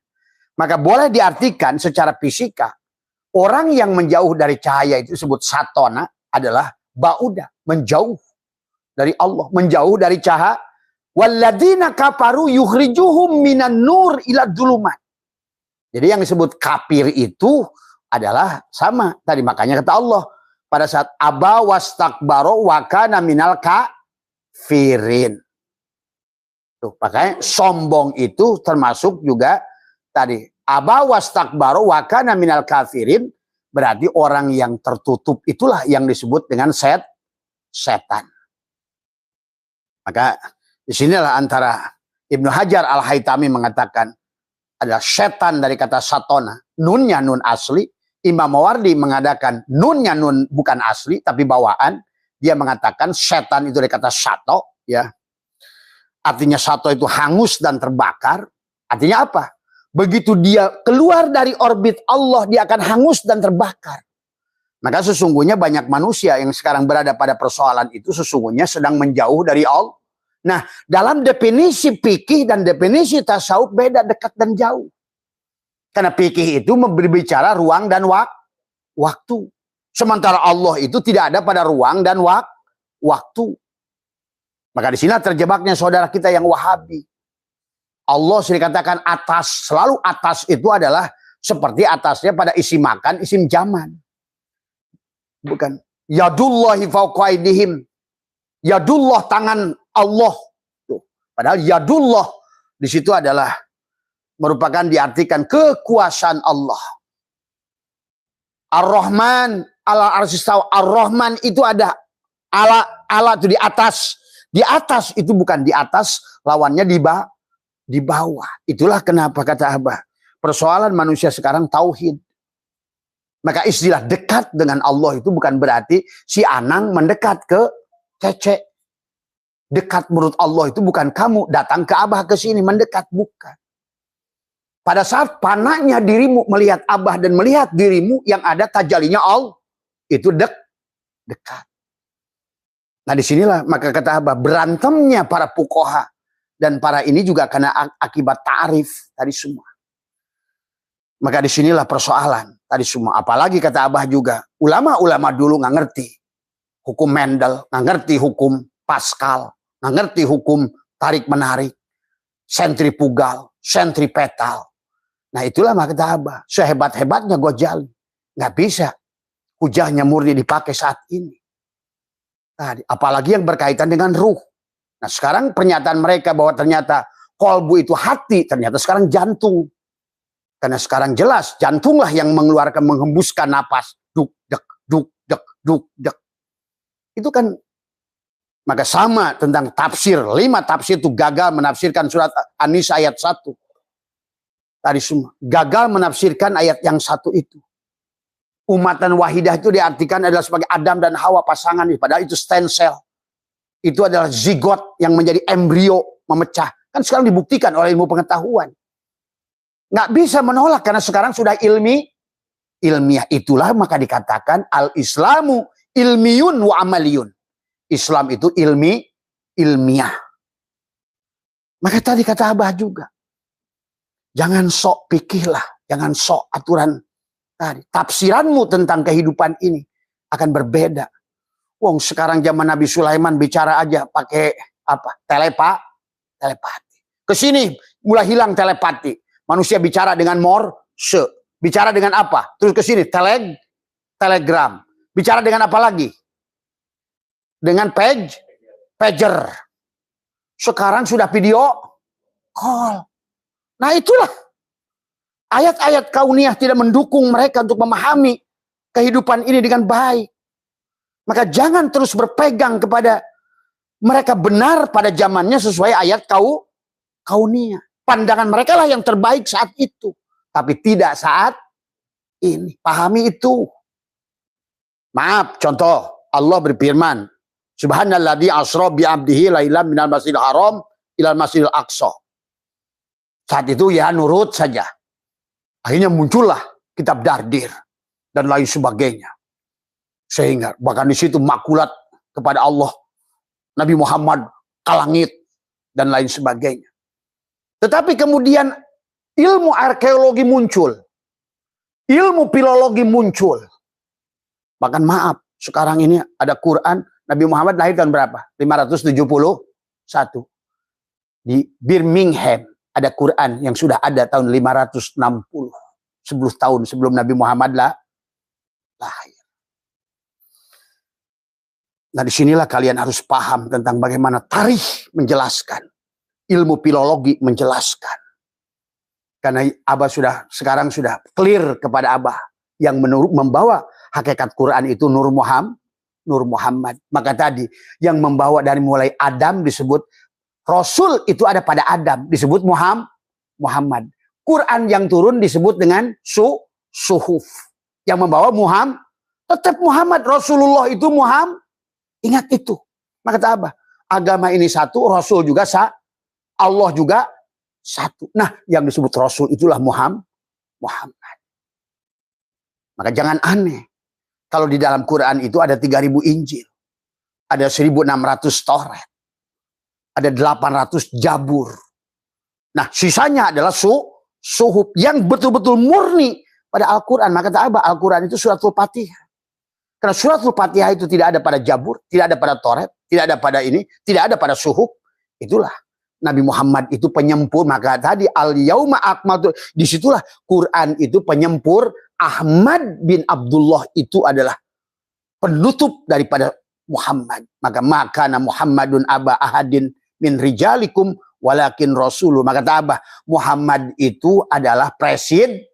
Maka boleh diartikan secara fisika, orang yang menjauh dari cahaya itu disebut satona adalah bauda, menjauh dari Allah, menjauh dari cahaya. Walladzina kafaru yukhrijuhum minan nur ila dzulumat. Jadi yang disebut kafir itu adalah sama tadi, makanya kata Allah pada saat aba wastakbaro wa kana minal kafirin. Tuh, makanya sombong itu termasuk juga tadi aba wastakbaro wa kana minal kafirin, berarti orang yang tertutup itulah yang disebut dengan setan. Maka disinilah antara Ibnu Hajar Al-Haytami mengatakan adalah setan dari kata satona, nunnya nun asli. Imam Mawardi mengadakan nunnya nun bukan asli tapi bawaan. Dia mengatakan setan itu dari kata sato, ya. Artinya sato itu hangus dan terbakar. Artinya apa? Begitu dia keluar dari orbit Allah, dia akan hangus dan terbakar. Maka sesungguhnya banyak manusia yang sekarang berada pada persoalan itu sesungguhnya sedang menjauh dari Allah. Nah, dalam definisi fikih dan definisi tasawuf beda dekat dan jauh. Karena fikih itu berbicara ruang dan waktu. Sementara Allah itu tidak ada pada ruang dan waktu. Maka di sini terjebaknya saudara kita yang Wahabi. Allah sering katakan atas, selalu atas itu adalah seperti atasnya pada isim makan, isim zaman. Bukan. Yadullahi fawqa aydihim. Yadullah tangan Allah. Tuh. Padahal yadullah di situ adalah merupakan diartikan kekuasaan Allah. Ar-Rahman ala arsistawa. Ar-Rahman itu ada ala itu di atas. Di atas itu bukan di atas, lawannya di bawah. Itulah kenapa kata Abah, persoalan manusia sekarang tauhid. Maka istilah dekat dengan Allah itu bukan berarti si Anang mendekat ke Cece. Dekat menurut Allah itu bukan kamu datang ke Abah ke sini mendekat, bukan. Pada saat panahnya dirimu melihat Abah dan melihat dirimu yang ada tajalinya Allah, itu dekat. Nah disinilah maka kata Abah berantemnya para fuqaha dan para ini juga karena akibat ta'rif tadi semua. Maka disinilah persoalan tadi semua. Apalagi kata Abah juga ulama-ulama dulu nggak ngerti hukum Mendel, nggak ngerti hukum Pascal, nggak ngerti hukum tarik menarik, sentrifugal, sentripetal. Nah itulah maka kata Abah sehebat-hebatnya Ghazali nggak bisa hujahnya murni dipakai saat ini. Tadi, apalagi yang berkaitan dengan ruh. Nah sekarang pernyataan mereka bahwa ternyata kolbu itu hati, ternyata sekarang jantung. Karena sekarang jelas jantunglah yang mengeluarkan, menghembuskan napas. Duk, dek, duk, dek, duk, dek. Itu kan, maka sama tentang tafsir. 5 tafsir itu gagal menafsirkan surat An-Nisa ayat 1. Tadi semua. Gagal menafsirkan ayat yang 1 itu. Umatan wahidah itu diartikan adalah sebagai Adam dan Hawa pasangan. Padahal itu stem cell. Itu adalah zigot yang menjadi embrio memecah. Kan sekarang dibuktikan oleh ilmu pengetahuan. Nggak bisa menolak karena sekarang sudah ilmiah. Itulah maka dikatakan al-Islamu ilmiyun wa amaliyun. Islam itu ilmiah. Maka tadi kata Abah juga, jangan sok pikirlah, jangan sok aturan tadi. Tafsiranmu tentang kehidupan ini akan berbeda. Wong sekarang zaman Nabi Sulaiman bicara aja pakai apa? Telepati. Kesini mulai hilang telepati. Manusia bicara dengan morse. Bicara dengan apa? Terus kesini telegram. Bicara dengan apa lagi? Dengan pager. Sekarang sudah video call. Nah itulah. Ayat-ayat kauniyah tidak mendukung mereka untuk memahami kehidupan ini dengan baik. Maka jangan terus berpegang kepada mereka benar pada zamannya sesuai ayat kauniyah. Pandangan mereka lah yang terbaik saat itu. Tapi tidak saat ini. Pahami itu. Maaf, contoh. Allah berfirman. Subhanalladzi asra bi'abdihi lailan minal masjidil haram ilal masjidil aqsa. Saat itu ya nurut saja. Akhirnya muncullah kitab Dardir dan lain sebagainya. Sehingga bahkan di situ makulat kepada Allah, Nabi Muhammad ke langit dan lain sebagainya. Tetapi kemudian ilmu arkeologi muncul. Ilmu filologi muncul. Bahkan maaf, sekarang ini ada Quran, Nabi Muhammad lahir tahun berapa? 571. Di Birmingham ada Quran yang sudah ada tahun 560. 10 tahun sebelum Nabi Muhammad lahir. Nah disinilah kalian harus paham tentang bagaimana tarikh menjelaskan. Ilmu filologi menjelaskan. Karena Abah sekarang sudah clear kepada Abah. Yang membawa hakikat Quran itu Nur Muhammad. Maka tadi yang membawa dari mulai Adam disebut Rasul itu ada pada Adam. Disebut Muhammad. Quran yang turun disebut dengan suhuf. Yang membawa Muhammad. Tetap Muhammad. Rasulullah itu Muhammad. Ingat itu. Maka kata Abah. Agama ini satu. Rasul juga Allah juga satu. Nah yang disebut Rasul itulah Muhammad. Maka jangan aneh. Kalau di dalam Quran itu ada 3.000 Injil. Ada 1.600 Taurat. Ada 800 Jabur. Nah sisanya adalah suhuf. Yang betul-betul murni pada Al-Quran. Maka kata Abah, Al-Quran itu suratul Fatihah. Karena suratul Fatihah itu tidak ada pada Jabur. Tidak ada pada Taurat. Tidak ada pada ini. Tidak ada pada suhuf. Itulah. Nabi Muhammad itu penyempur. Maka tadi al-yauma akmaltu. Disitulah Quran itu penyempur. Ahmad bin Abdullah itu adalah penutup daripada Muhammad. Maka Muhammadun aba ahadin min rijalikum walakin rasuluh. Maka kata Abah, Muhammad itu adalah presiden.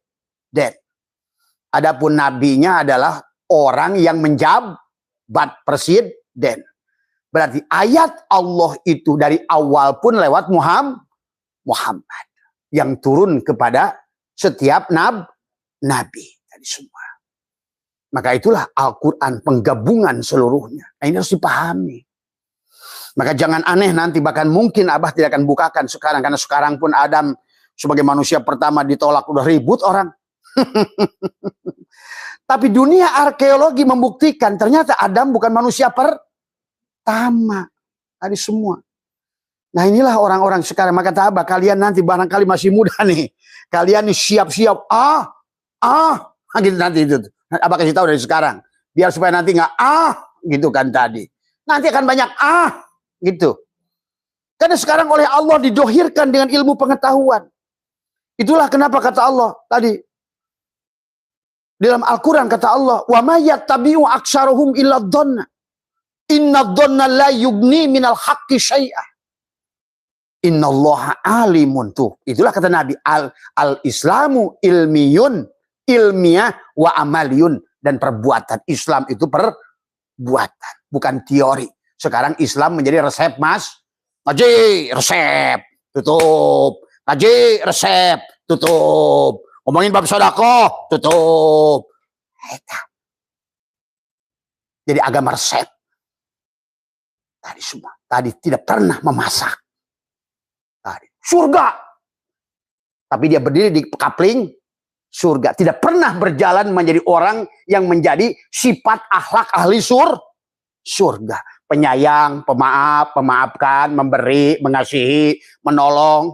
Adapun nabinya adalah orang yang menjabat presiden. Berarti ayat Allah itu dari awal pun lewat Muhammad. Yang turun kepada setiap nabi. Tadi semua. Maka itulah Al-Quran penggabungan seluruhnya. Nah, ini harus dipahami. Maka jangan aneh nanti bahkan mungkin Abah tidak akan bukakan sekarang. Karena sekarang pun Adam sebagai manusia pertama ditolak. Udah ribut orang. Tapi dunia arkeologi membuktikan ternyata Adam bukan manusia pertama. Tadi semua. Nah inilah orang-orang sekarang. Maka kata Abah, kalian nanti barangkali masih muda nih. Kalian nih siap-siap. Gitu nanti itu. Abah kasih tahu dari sekarang. Biar supaya nanti nggak gitu kan tadi. Nanti akan banyak gitu. Karena sekarang oleh Allah didohirkan dengan ilmu pengetahuan. Itulah kenapa kata Allah tadi. Dalam Al-Quran kata Allah, wa ma yattabi'u aksaruhum illa dhanna. Inna dhanna la yugni minal haqqi syai'ah. Innallaha alimun tuh. Itulah kata Nabi, al-islamu ilmiyun, ilmiah wa amaliyun, dan perbuatan. Islam itu perbuatan, bukan teori. Sekarang Islam menjadi resep, Mas. Ngaji, resep, tutup. Ngaji, resep, tutup. Ngomongin bab sedekah, tutup. Jadi agama resep. Tadi semua. Tadi tidak pernah memasak. Tadi surga. Tapi dia berdiri di kapling surga. Tidak pernah berjalan menjadi orang yang menjadi sifat akhlak ahli surga. Penyayang, pemaaf, memaafkan, memberi, mengasihi, menolong,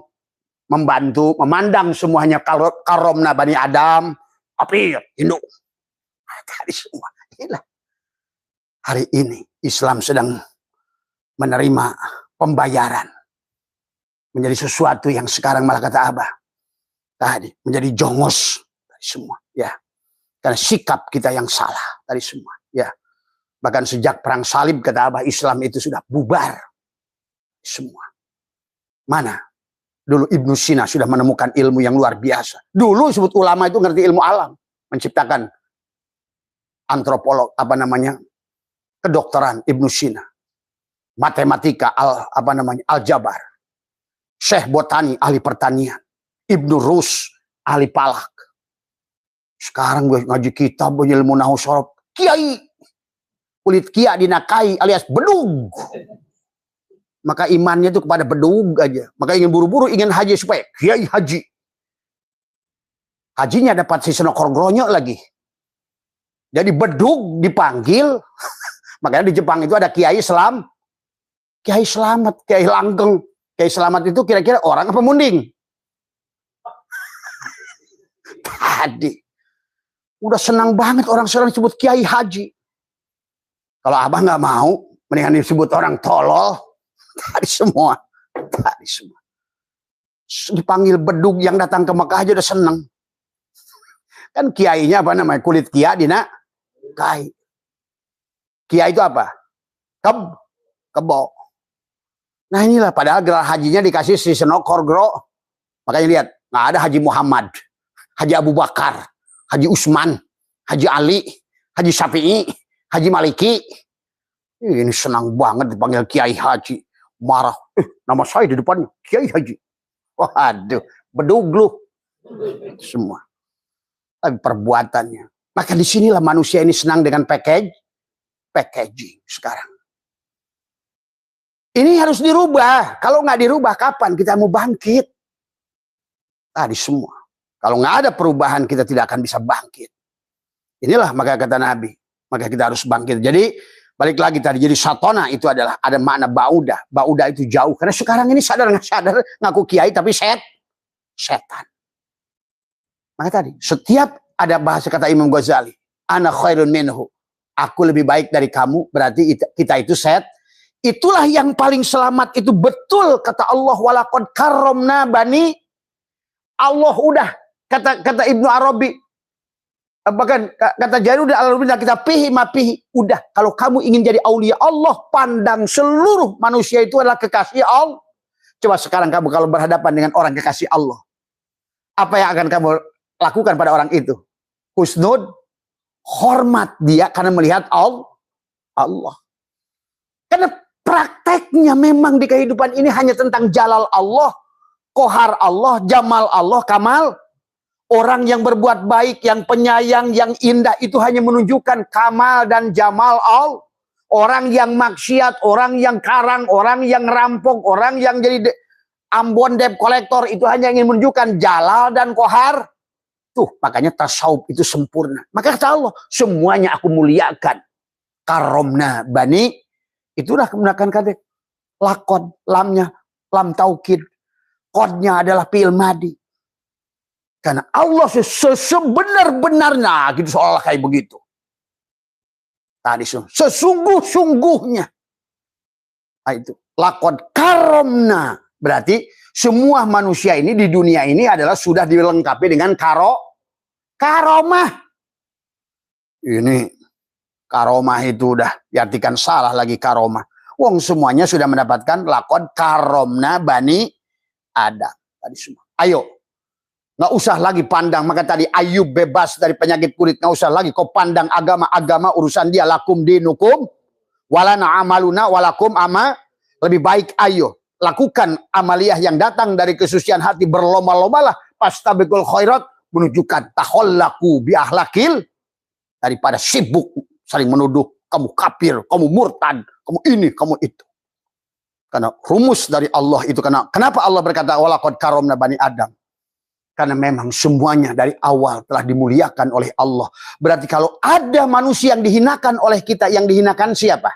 membantu, memandang semuanya karomna Bani Adam, apir, induk. Tadi semua. Inilah. Hari ini Islam sedang menerima pembayaran. Menjadi sesuatu yang sekarang malah kata Abah. Tadi menjadi jongos tadi semua. Ya. Karena sikap kita yang salah tadi semua. Ya. Bahkan sejak perang salib kata Abah, Islam itu sudah bubar. Semua. Mana? Dulu Ibnu Sina sudah menemukan ilmu yang luar biasa. Dulu disebut ulama itu ngerti ilmu alam. Menciptakan antropolog, kedokteran Ibnu Sina. Matematika, aljabar. Syekh Botani, ahli pertanian. Ibnu Rus, ahli palak. Sekarang gue ngaji kitab, ilmu nahu sorob. Kiai. Kulit kia dinakai alias bedug. Maka imannya itu kepada bedug aja. Maka ingin buru-buru, ingin haji supaya kiai haji. Hajinya dapat si senokor gronyok lagi. Jadi bedug dipanggil. Makanya di Jepang itu ada kiai selam. Kiai selamat, kiai langgeng. Kiai selamat itu kira-kira orang apa munding? Tadi. Udah senang banget orang sekarang disebut kiai haji. Kalau Abah nggak mau, mendingan disebut orang tolol. Tadi semua. Tadi semua. Dipanggil bedug yang datang ke Mekah aja udah seneng. Kan kiainya kulit kia dina kai. Kia itu apa? Kebo. Nah inilah padahal gelar hajinya dikasih si senokor gro. Makanya lihat, nggak ada Haji Muhammad, Haji Abu Bakar, Haji Usman, Haji Ali, Haji Syafi'i, Haji Maliki. Ini senang banget dipanggil Kiai Haji. Marah. Nama saya di depannya Kiai Haji. Waduh, bedug lu. Semua. Tapi perbuatannya. Maka disinilah manusia ini senang dengan packaging sekarang. Ini harus dirubah. Kalau nggak dirubah, kapan kita mau bangkit? Tadi semua. Kalau nggak ada perubahan, kita tidak akan bisa bangkit. Inilah maka kata Nabi. Maka kita harus bangkit. Jadi, balik lagi tadi. Jadi, satona itu adalah ada makna baudah. Baudah itu jauh. Karena sekarang ini sadar nggak sadar, ngaku kiai, tapi setan. Maka tadi, setiap ada bahasa kata Imam Ghazali. Ana khairun minhu. Aku lebih baik dari kamu. Berarti kita itu itulah yang paling selamat itu betul kata Allah walaqad karramna bani. Allah udah kata Ibnu Arabi, bahkan kata Jalalain al-Arabi kita pihi mapihi, udah kalau kamu ingin jadi aulia Allah, pandang seluruh manusia itu adalah kekasih Allah. Coba sekarang kamu kalau berhadapan dengan orang kekasih Allah, apa yang akan kamu lakukan pada orang itu? Husnud, hormat dia karena melihat Allah. Karena prakteknya memang di kehidupan ini hanya tentang jalal Allah, kohar Allah, jamal Allah, kamal. Orang yang berbuat baik, yang penyayang, yang indah itu hanya menunjukkan kamal dan jamal Allah. Orang yang maksiat, orang yang karang, orang yang rampok, orang yang jadi Ambon debt kolektor itu hanya ingin menunjukkan jalal dan kohar. Tuh, makanya tasawuf itu sempurna. Maka kata Allah, semuanya aku muliakan. Karomna bani. Itulah menggunakan kata lakon, lamnya, lam taukid. Kodnya adalah fi'il madi. Karena Allah sebenar-benarnya, gitu seolah kayak begitu. Tadi sesungguh-sungguhnya. Nah, itu. Lakon karomna. Berarti semua manusia ini di dunia ini adalah sudah dilengkapi dengan karomah. Ini karomah itu udah diartikan salah lagi karomah. Wong semuanya sudah mendapatkan lakon karomna bani Adam. Tadi semua. Ayo. Nggak usah lagi pandang. Maka tadi Ayub bebas dari penyakit kulit. Nggak usah lagi kau pandang agama urusan dia. Lakum dinukum. Walana amaluna walakum ama. Lebih baik ayo. Lakukan amaliyah yang datang dari kesucian hati. Berlomba-lombalah. Pastabikul khairat. Menunjukkan tahollaku biahlakil. Daripada sibuk. Saling menuduh. Kamu kafir. Kamu murtad. Kamu ini. Kamu itu. Karena rumus dari Allah itu. Kenapa Allah berkata walaqad karomna bani Adam. Karena memang semuanya dari awal telah dimuliakan oleh Allah. Berarti kalau ada manusia yang dihinakan oleh kita, yang dihinakan siapa?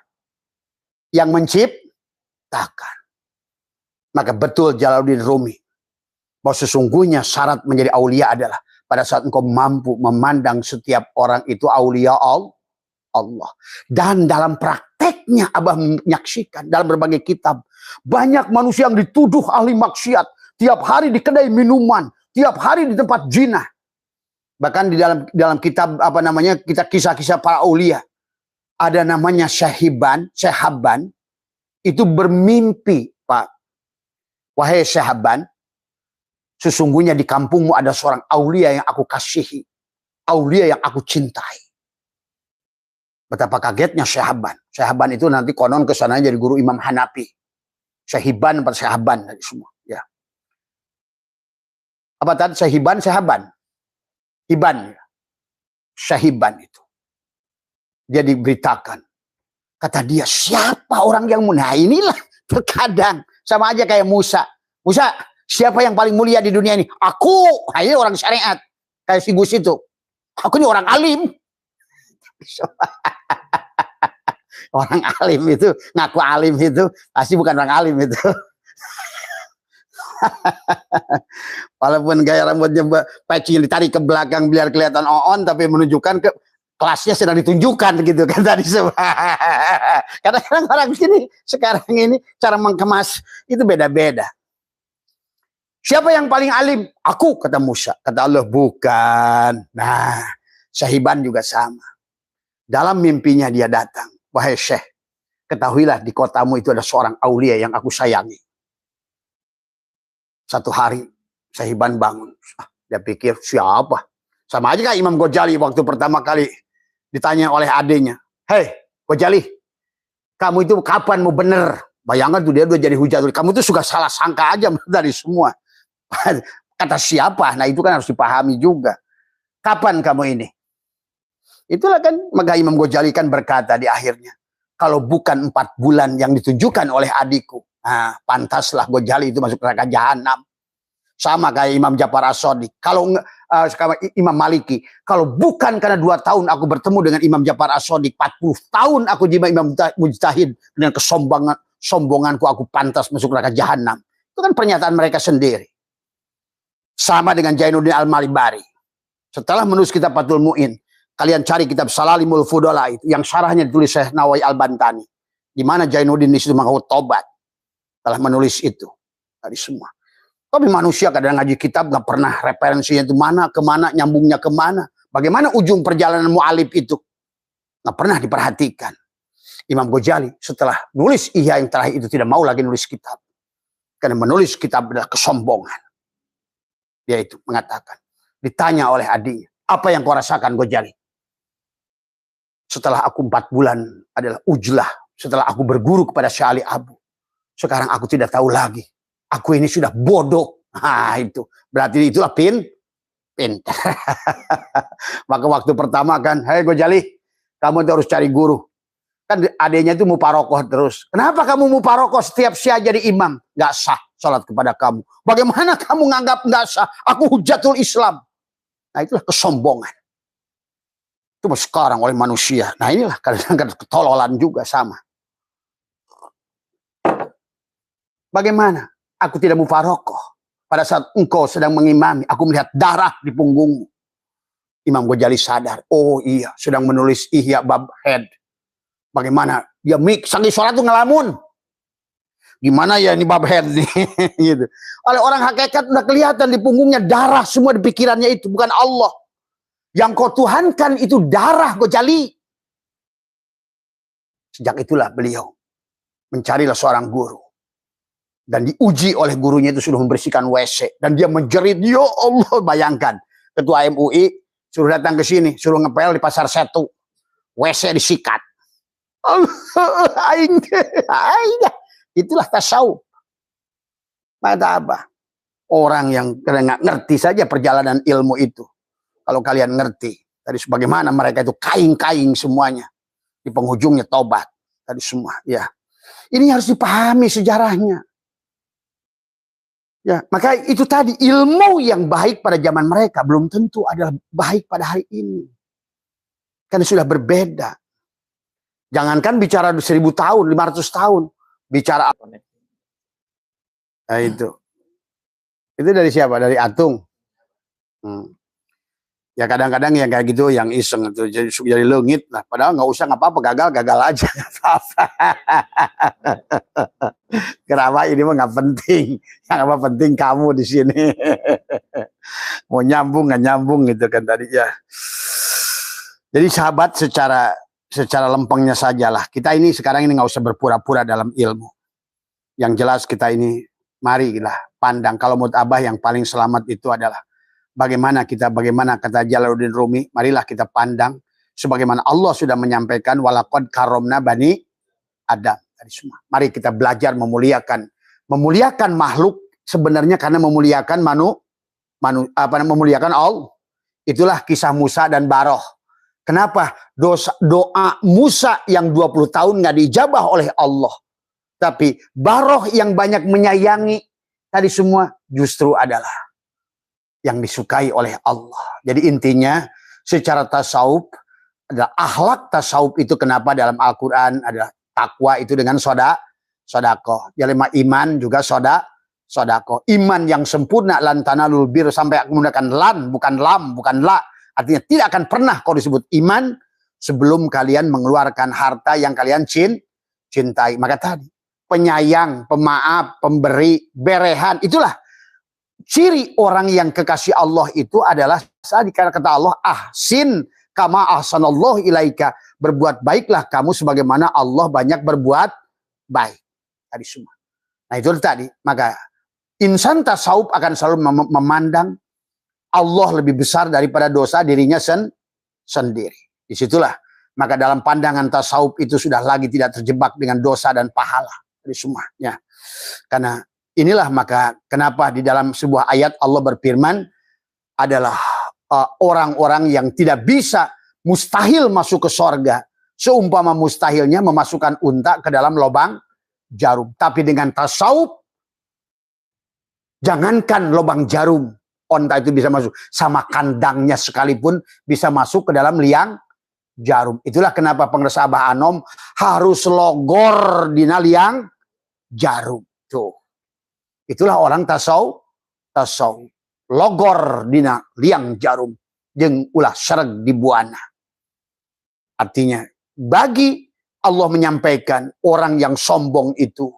Yang menciptakan. Maka betul Jalaluddin Rumi, bahwa sesungguhnya syarat menjadi aulia adalah pada saat engkau mampu memandang setiap orang itu aulia Allah. Dan dalam prakteknya Abah menyaksikan dalam berbagai kitab, banyak manusia yang dituduh ahli maksiat, tiap hari di kedai minuman, tiap hari di tempat jinah. Bahkan di dalam kitab apa namanya, kita kisah-kisah para aulia, ada namanya Syahaban, itu bermimpi, Pak. Wahai Syahaban, sesungguhnya di kampungmu ada seorang aulia yang aku kasihi, aulia yang aku cintai. Betapa kagetnya Syahaban. Syahaban itu nanti konon kesananya jadi guru Imam Hanafi. Syahiban atau Syahaban dari semua. Ya. Apa tadi? Syahaban? Iban. Syahiban itu. Dia diberitakan. Kata dia, siapa orang yang mulia? Nah inilah terkadang. Sama aja kayak Musa. Musa, siapa yang paling mulia di dunia ini? Aku. Nah, ini orang syariat. Kayak si Gus itu. Aku ini orang alim. Orang alim itu, ngaku alim itu, pasti bukan orang alim itu. Walaupun gaya rambutnya peci ditarik ke belakang biar kelihatan on, tapi menunjukkan ke kelasnya sedang ditunjukkan gitu kan tadi semua. Kadang-kadang orang sini sekarang ini cara mengemas itu beda-beda. Siapa yang paling alim? Aku, kata Musa. Kata Allah, bukan. Nah, Syahiban juga sama. Dalam mimpinya dia datang. Wahai Syekh, ketahuilah di kotamu itu ada seorang aulia yang aku sayangi. Satu hari, Syahiban bangun. Dia pikir, siapa? Sama aja kayak Imam Ghazali waktu pertama kali ditanya oleh adiknya. Hei, Ghazali, kamu itu kapan mau bener? Bayangkan tuh dia udah jadi hujatul. Kamu tuh suka salah sangka aja dari semua. Kata siapa? Nah itu kan harus dipahami juga. Kapan kamu ini? Itulah kan, maka Imam Ghazali kan berkata di akhirnya, kalau bukan 4 bulan yang ditunjukkan oleh adikku, nah, pantaslah Ghazali itu masuk neraka jahanam. Sama kayak Imam Ja'far As-Shadiq. Kalau Imam Maliki, kalau bukan karena 2 tahun aku bertemu dengan Imam Ja'far As-Shadiq, 40 tahun aku jadi Imam Mujtahid, dengan sombonganku aku pantas masuk neraka jahanam. Itu kan pernyataan mereka sendiri. Sama dengan Jainuddin Al-Malibari. Setelah menulis kitab Fathul Mu'in, kalian cari kitab Salalimul Fudala itu, yang syarahnya ditulis Syekh Nawawi Al-Bantani, di mana Jainuddin di situ mengaku tobat telah menulis itu tadi semua. Tapi manusia kadang ngaji kitab nggak pernah referensinya itu mana kemana, nyambungnya kemana, bagaimana ujung perjalanan mu'alif itu nggak pernah diperhatikan. Imam Ghazali setelah nulis Ihya yang terakhir itu tidak mau lagi nulis kitab, karena menulis kitab adalah kesombongan. Dia itu mengatakan, ditanya oleh adiknya, apa yang kau rasakan Ghazali? Setelah aku 4 bulan adalah ujlah. Setelah aku berguru kepada Syekh Ali Abu. Sekarang aku tidak tahu lagi. Aku ini sudah bodoh. Nah itu. Berarti itulah pintar. Maka waktu pertama kan, hei Ghazali, kamu harus cari guru. Kan adanya itu muparokoh terus. Kenapa kamu muparokoh setiap Syiah jadi imam? Gak sah salat kepada kamu. Bagaimana kamu nganggap gak sah? Aku hujatul Islam. Nah itulah kesombongan. Itu sekarang oleh manusia. Nah inilah kadang-kadang ketololan juga sama. Bagaimana? Aku tidak mufarokoh. Pada saat engkau sedang mengimami, aku melihat darah di punggungmu. Imam Ghazali sadar. Oh iya, sedang menulis Ihya bab head. Bagaimana? Dia sambil sholat tuh ngelamun. Gimana ya ini bab head nih? Gitu. Oleh orang hakikat udah kelihatan di punggungnya darah semua di pikirannya itu. Bukan Allah. Yang kau tuhankan itu darah Ghazali. Sejak itulah beliau mencarilah seorang guru. Dan diuji oleh gurunya itu sudah membersihkan WC. Dan dia menjerit, ya Allah, bayangkan. Ketua MUI suruh datang ke sini, suruh ngepel di Pasar Setu. WC disikat. Itulah tasawuf. Maka apa? Orang yang nggak ngerti saja perjalanan ilmu itu. Kalau kalian ngerti, tadi sebagaimana mereka itu kaing-kaing semuanya, di penghujungnya tobat, tadi semua, ya. Ini harus dipahami sejarahnya. Ya, maka itu tadi ilmu yang baik pada zaman mereka belum tentu adalah baik pada hari ini. Kan sudah berbeda. Jangankan bicara 1000 tahun, 500 tahun. Bicara apa? Nah, itu. Itu dari siapa? Dari Atung. Ya kadang-kadang yang kayak gitu, yang iseng itu jadi lengit lah. Padahal nggak usah, nggak apa-apa, gagal aja, nggak apa-apa. Kenapa ini mah nggak penting? Yang apa penting kamu di sini. Mau nyambung nggak nyambung gitu kan tadi ya. Jadi sahabat, secara lempengnya sajalah. Kita ini sekarang ini nggak usah berpura-pura dalam ilmu. Yang jelas kita ini, marilah pandang. Kalau menurut Abah yang paling selamat itu adalah bagaimana kata Jalaluddin Rumi, marilah kita pandang sebagaimana Allah sudah menyampaikan walaqad karomna bani Adam tadi semua. Mari kita belajar memuliakan makhluk sebenarnya karena memuliakan memuliakan Allah. Itulah kisah Musa dan Baroh. Kenapa doa Musa yang 20 tahun nggak diijabah oleh Allah, tapi Baroh yang banyak menyayangi tadi semua justru adalah yang disukai oleh Allah. Jadi intinya secara tasawuf adalah akhlak tasawuf itu kenapa dalam Al-Quran adalah takwa itu dengan sodako. Jadi iman juga sodako. Iman yang sempurna lan tanalul bir sampai menggunakan lan bukan lam bukan la. Artinya tidak akan pernah kau disebut iman sebelum kalian mengeluarkan harta yang kalian cintai. Maka tadi penyayang, pemaaf, pemberi, berehan itulah ciri orang yang kekasih Allah itu adalah kata Allah ahsin kama ahsanallahu ilaika, berbuat baiklah kamu sebagaimana Allah banyak berbuat baik. Tadi semua. Nah itu tadi. Maka insan tasawuf akan selalu memandang Allah lebih besar daripada dosa dirinya sendiri. Disitulah. Maka dalam pandangan tasawuf itu sudah lagi tidak terjebak dengan dosa dan pahala. Tadi semuanya. Karena inilah maka kenapa di dalam sebuah ayat Allah berfirman adalah orang-orang yang tidak bisa, mustahil masuk ke sorga. Seumpama mustahilnya memasukkan unta ke dalam lubang jarum. Tapi dengan tasawuf, jangankan lubang jarum, unta itu bisa masuk. Sama kandangnya sekalipun bisa masuk ke dalam liang jarum. Itulah kenapa pengresa Abah Anom harus logor dina liang jarum. Tuh. Itulah orang tasawuf. Logor dina liang jarum. Jeung ulah sereg di buana. Artinya, bagi Allah menyampaikan orang yang sombong itu,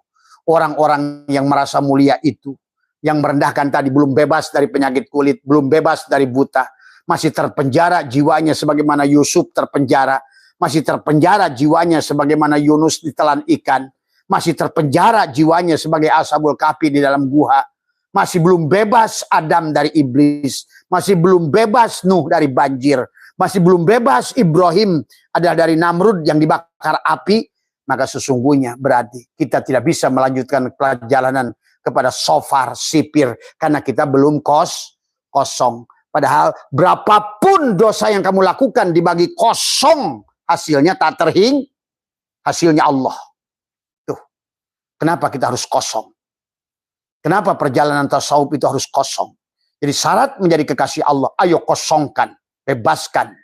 orang-orang yang merasa mulia itu, yang merendahkan tadi belum bebas dari penyakit kulit, belum bebas dari buta, masih terpenjara jiwanya sebagaimana Yusuf terpenjara, masih terpenjara jiwanya sebagaimana Yunus ditelan ikan, masih terpenjara jiwanya sebagai Ashabul Kahfi di dalam guha, masih belum bebas Adam dari iblis, masih belum bebas Nuh dari banjir, masih belum bebas Ibrahim adalah dari Namrud yang dibakar api, maka sesungguhnya berarti kita tidak bisa melanjutkan perjalanan kepada sofar sipir karena kita belum kosong. Padahal berapapun dosa yang kamu lakukan dibagi kosong, hasilnya tak hasilnya Allah. Tuh. Kenapa kita harus kosong? Kenapa perjalanan tasawuf itu harus kosong? Jadi syarat menjadi kekasih Allah, ayo kosongkan, bebaskan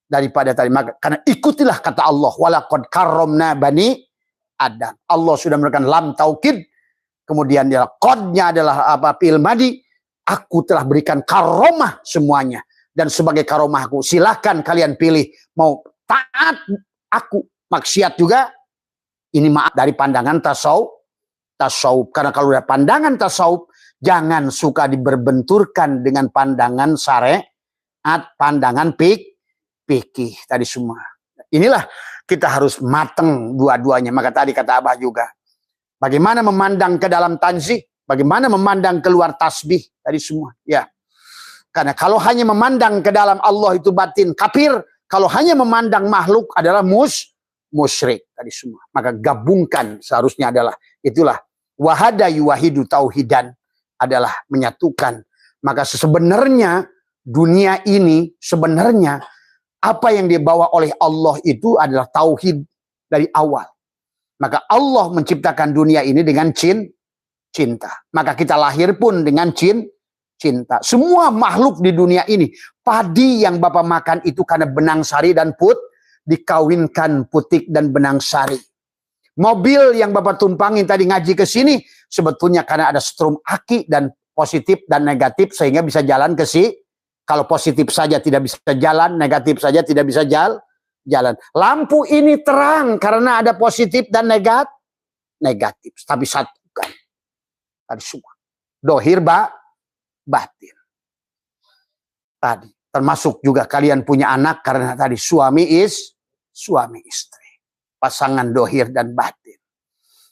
daripada tadi. Karena ikutilah kata Allah, walaqad karomna bani Adam. Allah sudah memberikan lam taukid, kemudian dia kodnya adalah fi'il madi. Aku telah berikan karomah semuanya. Dan sebagai karomahku, silahkan kalian pilih. Mau taat aku, maksiat juga. Ini maaf dari pandangan tasawuf. Karena kalau ada pandangan tasawuf, jangan suka diberbenturkan dengan pandangan syariat, pandangan fikih tadi semua. Inilah kita harus mateng dua-duanya. Maka tadi kata Abah juga, bagaimana memandang ke dalam tanzih, bagaimana memandang keluar tasbih tadi semua. Ya, karena kalau hanya memandang ke dalam Allah itu batin kafir, kalau hanya memandang makhluk adalah musyrik tadi semua. Maka gabungkan seharusnya adalah itulah wahada yuwahidu tauhidan adalah menyatukan. Maka sebenarnya dunia ini sebenarnya apa yang dibawa oleh Allah itu adalah tauhid dari awal. Maka Allah menciptakan dunia ini dengan cinta. Maka kita lahir pun dengan cinta. Semua makhluk di dunia ini, padi yang Bapak makan itu karena benang sari dan dikawinkan putik dan benang sari. Mobil yang Bapak tumpangin tadi ngaji ke sini, sebetulnya karena ada strum aki dan positif dan negatif sehingga bisa jalan ke sini. Kalau positif saja tidak bisa jalan, negatif saja tidak bisa jalan. Lampu ini terang karena ada positif dan negatif. Tapi satu kan. Tadi semua. Dohir batin. Tadi. Termasuk juga kalian punya anak karena tadi suami istri. Pasangan dohir dan batin.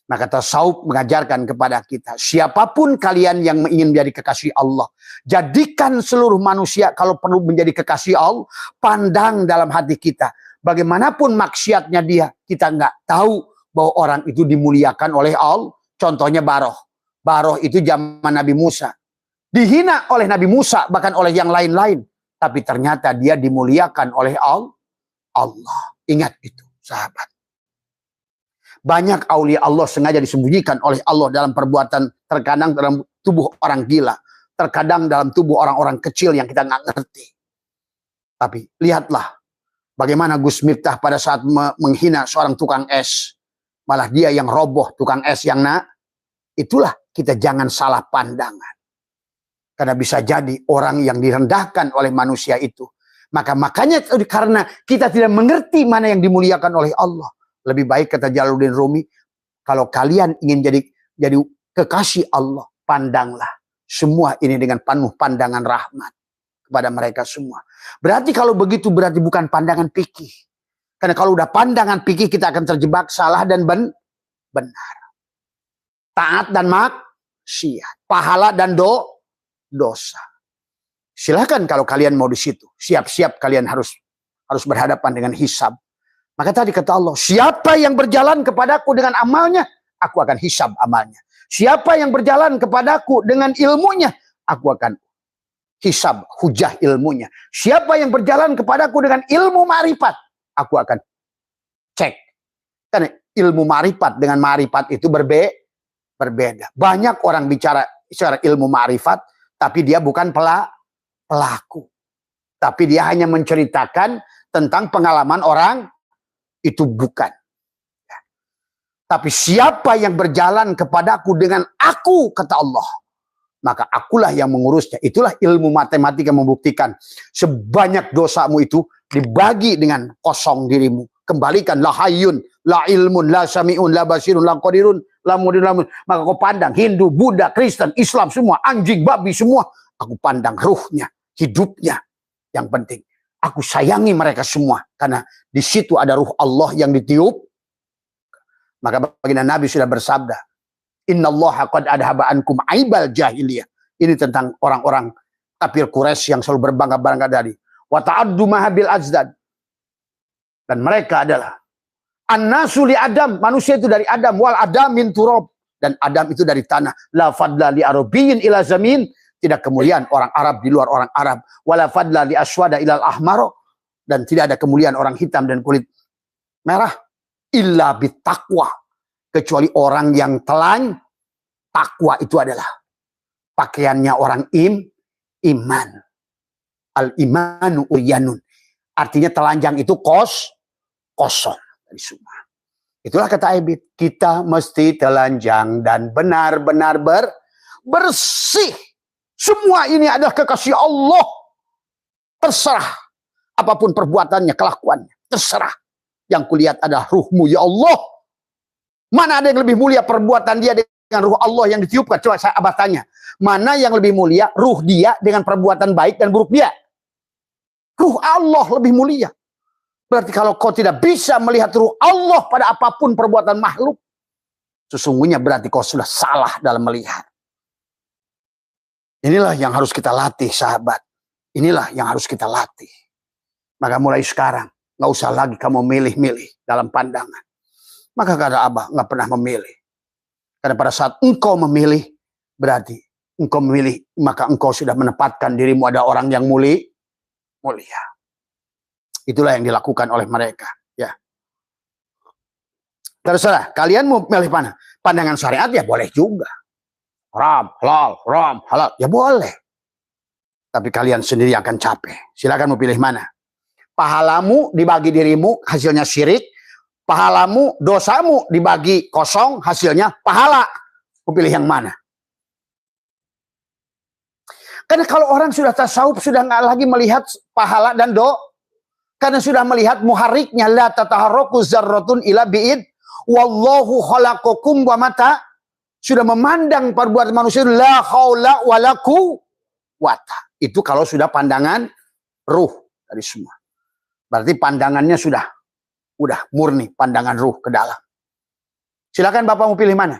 Maka tasawuf mengajarkan kepada kita, siapapun kalian yang ingin menjadi kekasih Allah, jadikan seluruh manusia kalau perlu menjadi kekasih Allah, pandang dalam hati kita. Bagaimanapun maksiatnya dia, kita nggak tahu bahwa orang itu dimuliakan oleh Allah. Contohnya Baroh. Baroh itu zaman Nabi Musa. Dihina oleh Nabi Musa, bahkan oleh yang lain-lain. Tapi ternyata dia dimuliakan oleh Allah. Ingat itu, sahabat. Banyak aulia Allah sengaja disembunyikan oleh Allah dalam perbuatan, terkadang dalam tubuh orang gila, terkadang dalam tubuh orang-orang kecil yang kita nggak ngerti. Tapi lihatlah bagaimana Gus Miftah pada saat menghina seorang tukang es, malah dia yang roboh tukang es yang itulah kita jangan salah pandangan. Karena bisa jadi orang yang direndahkan oleh manusia itu. Makanya karena kita tidak mengerti mana yang dimuliakan oleh Allah. Lebih baik kata Jalaluddin Rumi, kalau kalian ingin jadi kekasih Allah, pandanglah semua ini dengan penuh pandangan rahmat kepada mereka semua. Berarti kalau begitu berarti bukan pandangan fikih. Karena kalau udah pandangan fikih kita akan terjebak salah dan benar. Taat dan maksiat, pahala dan dosa. Silakan kalau kalian mau di situ. Siap-siap kalian harus berhadapan dengan hisab. Maka tadi kata Allah, siapa yang berjalan kepadaku dengan amalnya, aku akan hisab amalnya. Siapa yang berjalan kepadaku dengan ilmunya, aku akan hisab hujah ilmunya. Siapa yang berjalan kepadaku dengan ilmu ma'rifat, aku akan cek. Karena ilmu ma'rifat dengan ma'rifat itu berbeda. Banyak orang bicara secara ilmu ma'rifat, tapi dia bukan pelaku. Tapi dia hanya menceritakan tentang pengalaman orang, itu bukan. Tapi siapa yang berjalan kepadaku dengan aku, kata Allah, maka akulah yang mengurusnya. Itulah ilmu matematika membuktikan sebanyak dosamu itu dibagi dengan kosong dirimu. Kembalikan la hayyun, la ilmun, la sami'un, la basirun, la qadirun, la mudin, la mudin. Maka kau pandang Hindu, Buddha, Kristen, Islam semua, anjing, babi semua. Aku pandang ruhnya, hidupnya. Yang penting. Aku sayangi mereka semua. Karena di situ ada ruh Allah yang ditiup. Maka baginda Nabi sudah bersabda. Innallaha qad adhaba ankum aibal jahiliyah. Ini tentang orang-orang kafir Quraisy yang selalu berbangga-bangga dari. Wa ta'addu mahabil azdad. Dan mereka adalah. An-nasu li Adam. Manusia itu dari Adam. Wal Adam min turab. Dan Adam itu dari tanah. La fadla li arabiyyin ila zamin. Tidak kemuliaan orang Arab di luar orang Arab. Wala fadla li aswada ilal ahmaro. Dan tidak ada kemuliaan orang hitam dan kulit merah. Illa bitaqwa. Kecuali orang yang telan. Takwa itu adalah pakaiannya orang iman. Al-imanu uryanun. Artinya telanjang itu kosong. Dari semua. Itulah kata Aibid. Kita mesti telanjang dan benar-benar bersih. Semua ini adalah kekasih Allah. Terserah. Apapun perbuatannya, kelakuannya. Terserah. Yang kulihat adalah ruhmu, ya Allah. Mana ada yang lebih mulia perbuatan dia dengan ruh Allah yang ditiupkan? Coba saya abah tanya. Mana yang lebih mulia ruh dia dengan perbuatan baik dan buruk dia? Ruh Allah lebih mulia. Berarti kalau kau tidak bisa melihat ruh Allah pada apapun perbuatan makhluk, sesungguhnya berarti kau sudah salah dalam melihat. Inilah yang harus kita latih, sahabat. Inilah yang harus kita latih. Maka mulai sekarang, nggak usah lagi kamu milih-milih dalam pandangan. Maka kata Abah, nggak pernah memilih. Karena pada saat engkau memilih, berarti engkau memilih, maka engkau sudah menempatkan dirimu ada orang yang mulia. Itulah yang dilakukan oleh mereka. Ya. Terserah, kalian mau milih mana? Pandangan syariat ya boleh juga. haram, halal. Ya boleh. Tapi kalian sendiri akan capek. Silakan mau pilih mana. Pahalamu dibagi dirimu, hasilnya syirik. Pahalamu, dosamu dibagi kosong, hasilnya pahala. Mau pilih yang mana? Karena kalau orang sudah tasawuf, sudah nggak lagi melihat pahala dan karena sudah melihat muharriknya, la tataharraku zarratun ila bi'id, wallahu khalaqakum wa mata. Sudah memandang perbuatan manusia, la haula wala quwwata. Itu kalau sudah pandangan ruh dari semua. Berarti pandangannya sudah murni, pandangan ruh ke dalam. Silakan Bapak mau pilih mana?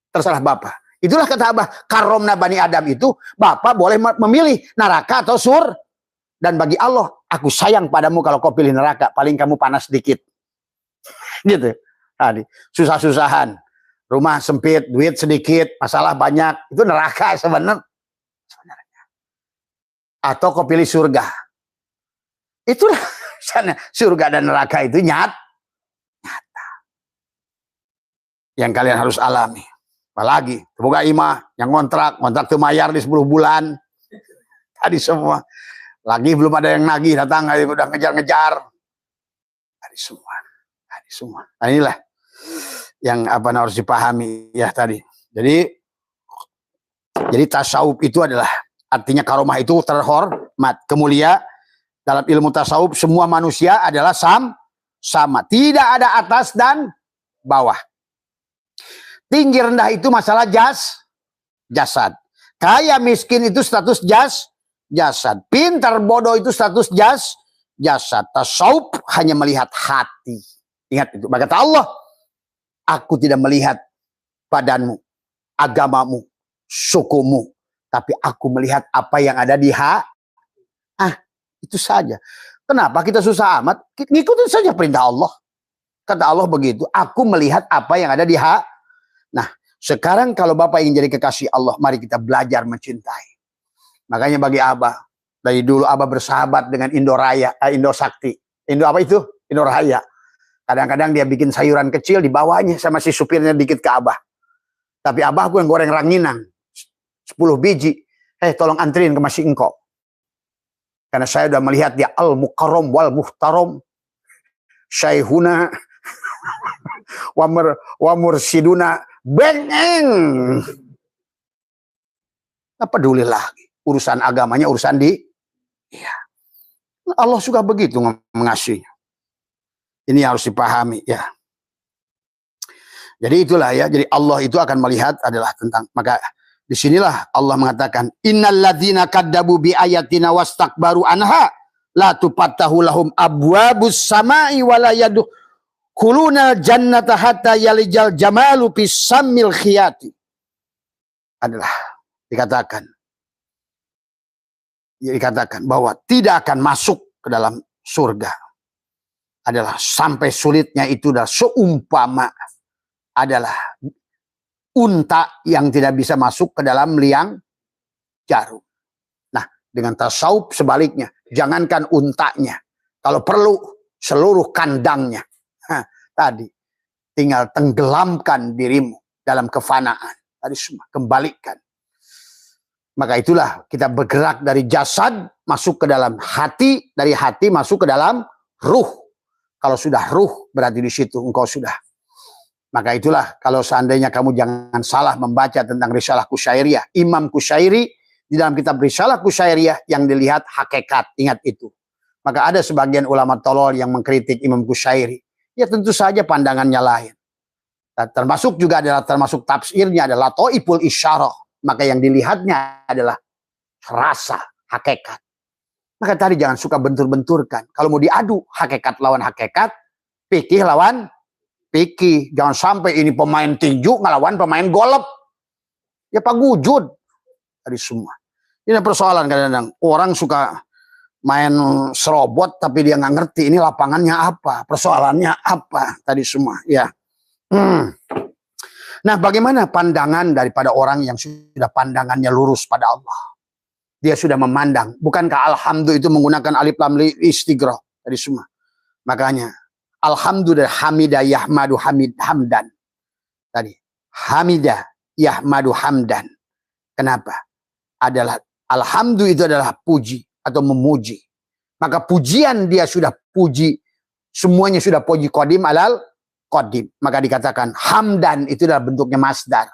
Terserah Bapak. Itulah kata Abah, karomna bani Adam itu, Bapak boleh memilih neraka atau sur. Dan bagi Allah, aku sayang padamu kalau kau pilih neraka, paling kamu panas sedikit. Gitu. Tadi susah-susahan, rumah sempit, duit sedikit, masalah banyak, itu neraka sebenarnya. Atau kau pilih surga. Itulah surga dan neraka itu nyata. Yang kalian harus alami. Apalagi, semoga imah yang kontrak tuh mayar di 10 bulan. Tadi semua. Lagi belum ada yang nagih datang, udah ngejar-ngejar. Tadi semua. Nah inilah yang harus dipahami ya tadi. Jadi tasawuf itu adalah artinya karomah itu terhormat, kemulia. Dalam ilmu tasawuf semua manusia adalah sama. Tidak ada atas dan bawah. Tinggi rendah itu masalah jasad. Kaya miskin itu status jasad. Pintar bodoh itu status jasad. Tasawuf hanya melihat hati. Ingat itu. Kata Allah, aku tidak melihat badanmu, agamamu, sukumu, tapi aku melihat apa yang ada di hati. Itu saja. Kenapa kita susah amat? Ngikutin saja perintah Allah. Kata Allah begitu. Aku melihat apa yang ada di hati. Nah, sekarang kalau Bapak ingin jadi kekasih Allah, mari kita belajar mencintai. Makanya bagi Abah, dari dulu Abah bersahabat dengan Indosakti. Apa itu? Indoraya. Kadang-kadang dia bikin sayuran kecil, dibawanya sama si supirnya dikit ke Abah. Tapi Abah aku yang goreng ranginang. 10 biji. Tolong anterin ke Masih Engkau. Karena saya sudah melihat dia al-mukarram wal muhtaram. Syaihuna wa mursiduna bengeng. Nggak peduli lagi. Urusan agamanya, urusan iya. Allah suka begitu mengasihinya. Ini harus dipahami ya. Jadi itulah ya. Jadi Allah itu akan melihat adalah tentang. Maka disinilah Allah mengatakan, innalladzina kaddabu bi ayatina wastakbaru anha la tufattahu lahum abwabus samai wala yadkhuluna jannata hatta yalijal jamalu fis sammil khiyati. Adalah dikatakan bahwa tidak akan masuk ke dalam surga. Adalah sampai sulitnya itu adalah seumpama adalah unta yang tidak bisa masuk ke dalam liang jarum. Nah, dengan tasawuf sebaliknya, jangankan untanya, kalau perlu seluruh kandangnya. Tadi tinggal tenggelamkan dirimu dalam kefanaan. Tadi semua kembalikan. Maka itulah kita bergerak dari jasad masuk ke dalam hati, dari hati masuk ke dalam ruh. Kalau sudah ruh berarti di situ engkau sudah. Maka itulah kalau seandainya kamu jangan salah membaca tentang Risalah Qusyairiyah. Imam Qusyairi di dalam kitab Risalah Qusyairiyah yang dilihat hakikat. Ingat itu. Maka ada sebagian ulama tolol yang mengkritik Imam Qusyairi. Ya tentu saja pandangannya lain. Dan termasuk juga termasuk tafsirnya adalah Lataiful Isyarah. Maka yang dilihatnya adalah rasa, hakikat. Maka tadi jangan suka bentur-benturkan. Kalau mau diadu hakikat lawan hakikat, fikih lawan fikih. Jangan sampai ini pemain tinju ngelawan pemain golf. Ya Pak Gujud. Tadi semua. Ini persoalan kadang-kadang. Orang suka main serobot tapi dia nggak ngerti ini lapangannya apa, persoalannya apa. Tadi semua. Ya. Nah, bagaimana pandangan daripada orang yang sudah pandangannya lurus pada Allah? Dia sudah memandang. Bukankah alhamdulillah itu menggunakan alif lam istighraq tadi semua. Makanya alhamdulillah hamidah yahmadu hamdan. Tadi hamidah yahmadu hamdan. Kenapa? Adalah alhamdu itu adalah puji atau memuji. Maka pujian dia sudah puji, semuanya sudah puji qadim alal qadim. Maka dikatakan hamdan itu adalah bentuknya masdar.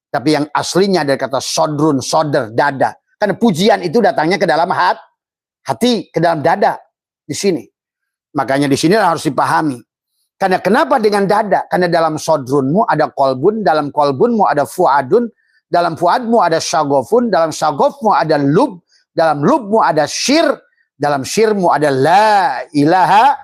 Tapi yang aslinya dari kata sodrun, soder, dada. Karena pujian itu datangnya ke dalam hati, ke dalam dada. Di sini. Makanya di sini harus dipahami. Karena kenapa dengan dada? Karena dalam sodrunmu ada kolbun, dalam kolbunmu ada fuadun, dalam fuadmu ada syagofun, dalam syagofmu ada lub, dalam lubmu ada syir, dalam syirmu ada la ilaha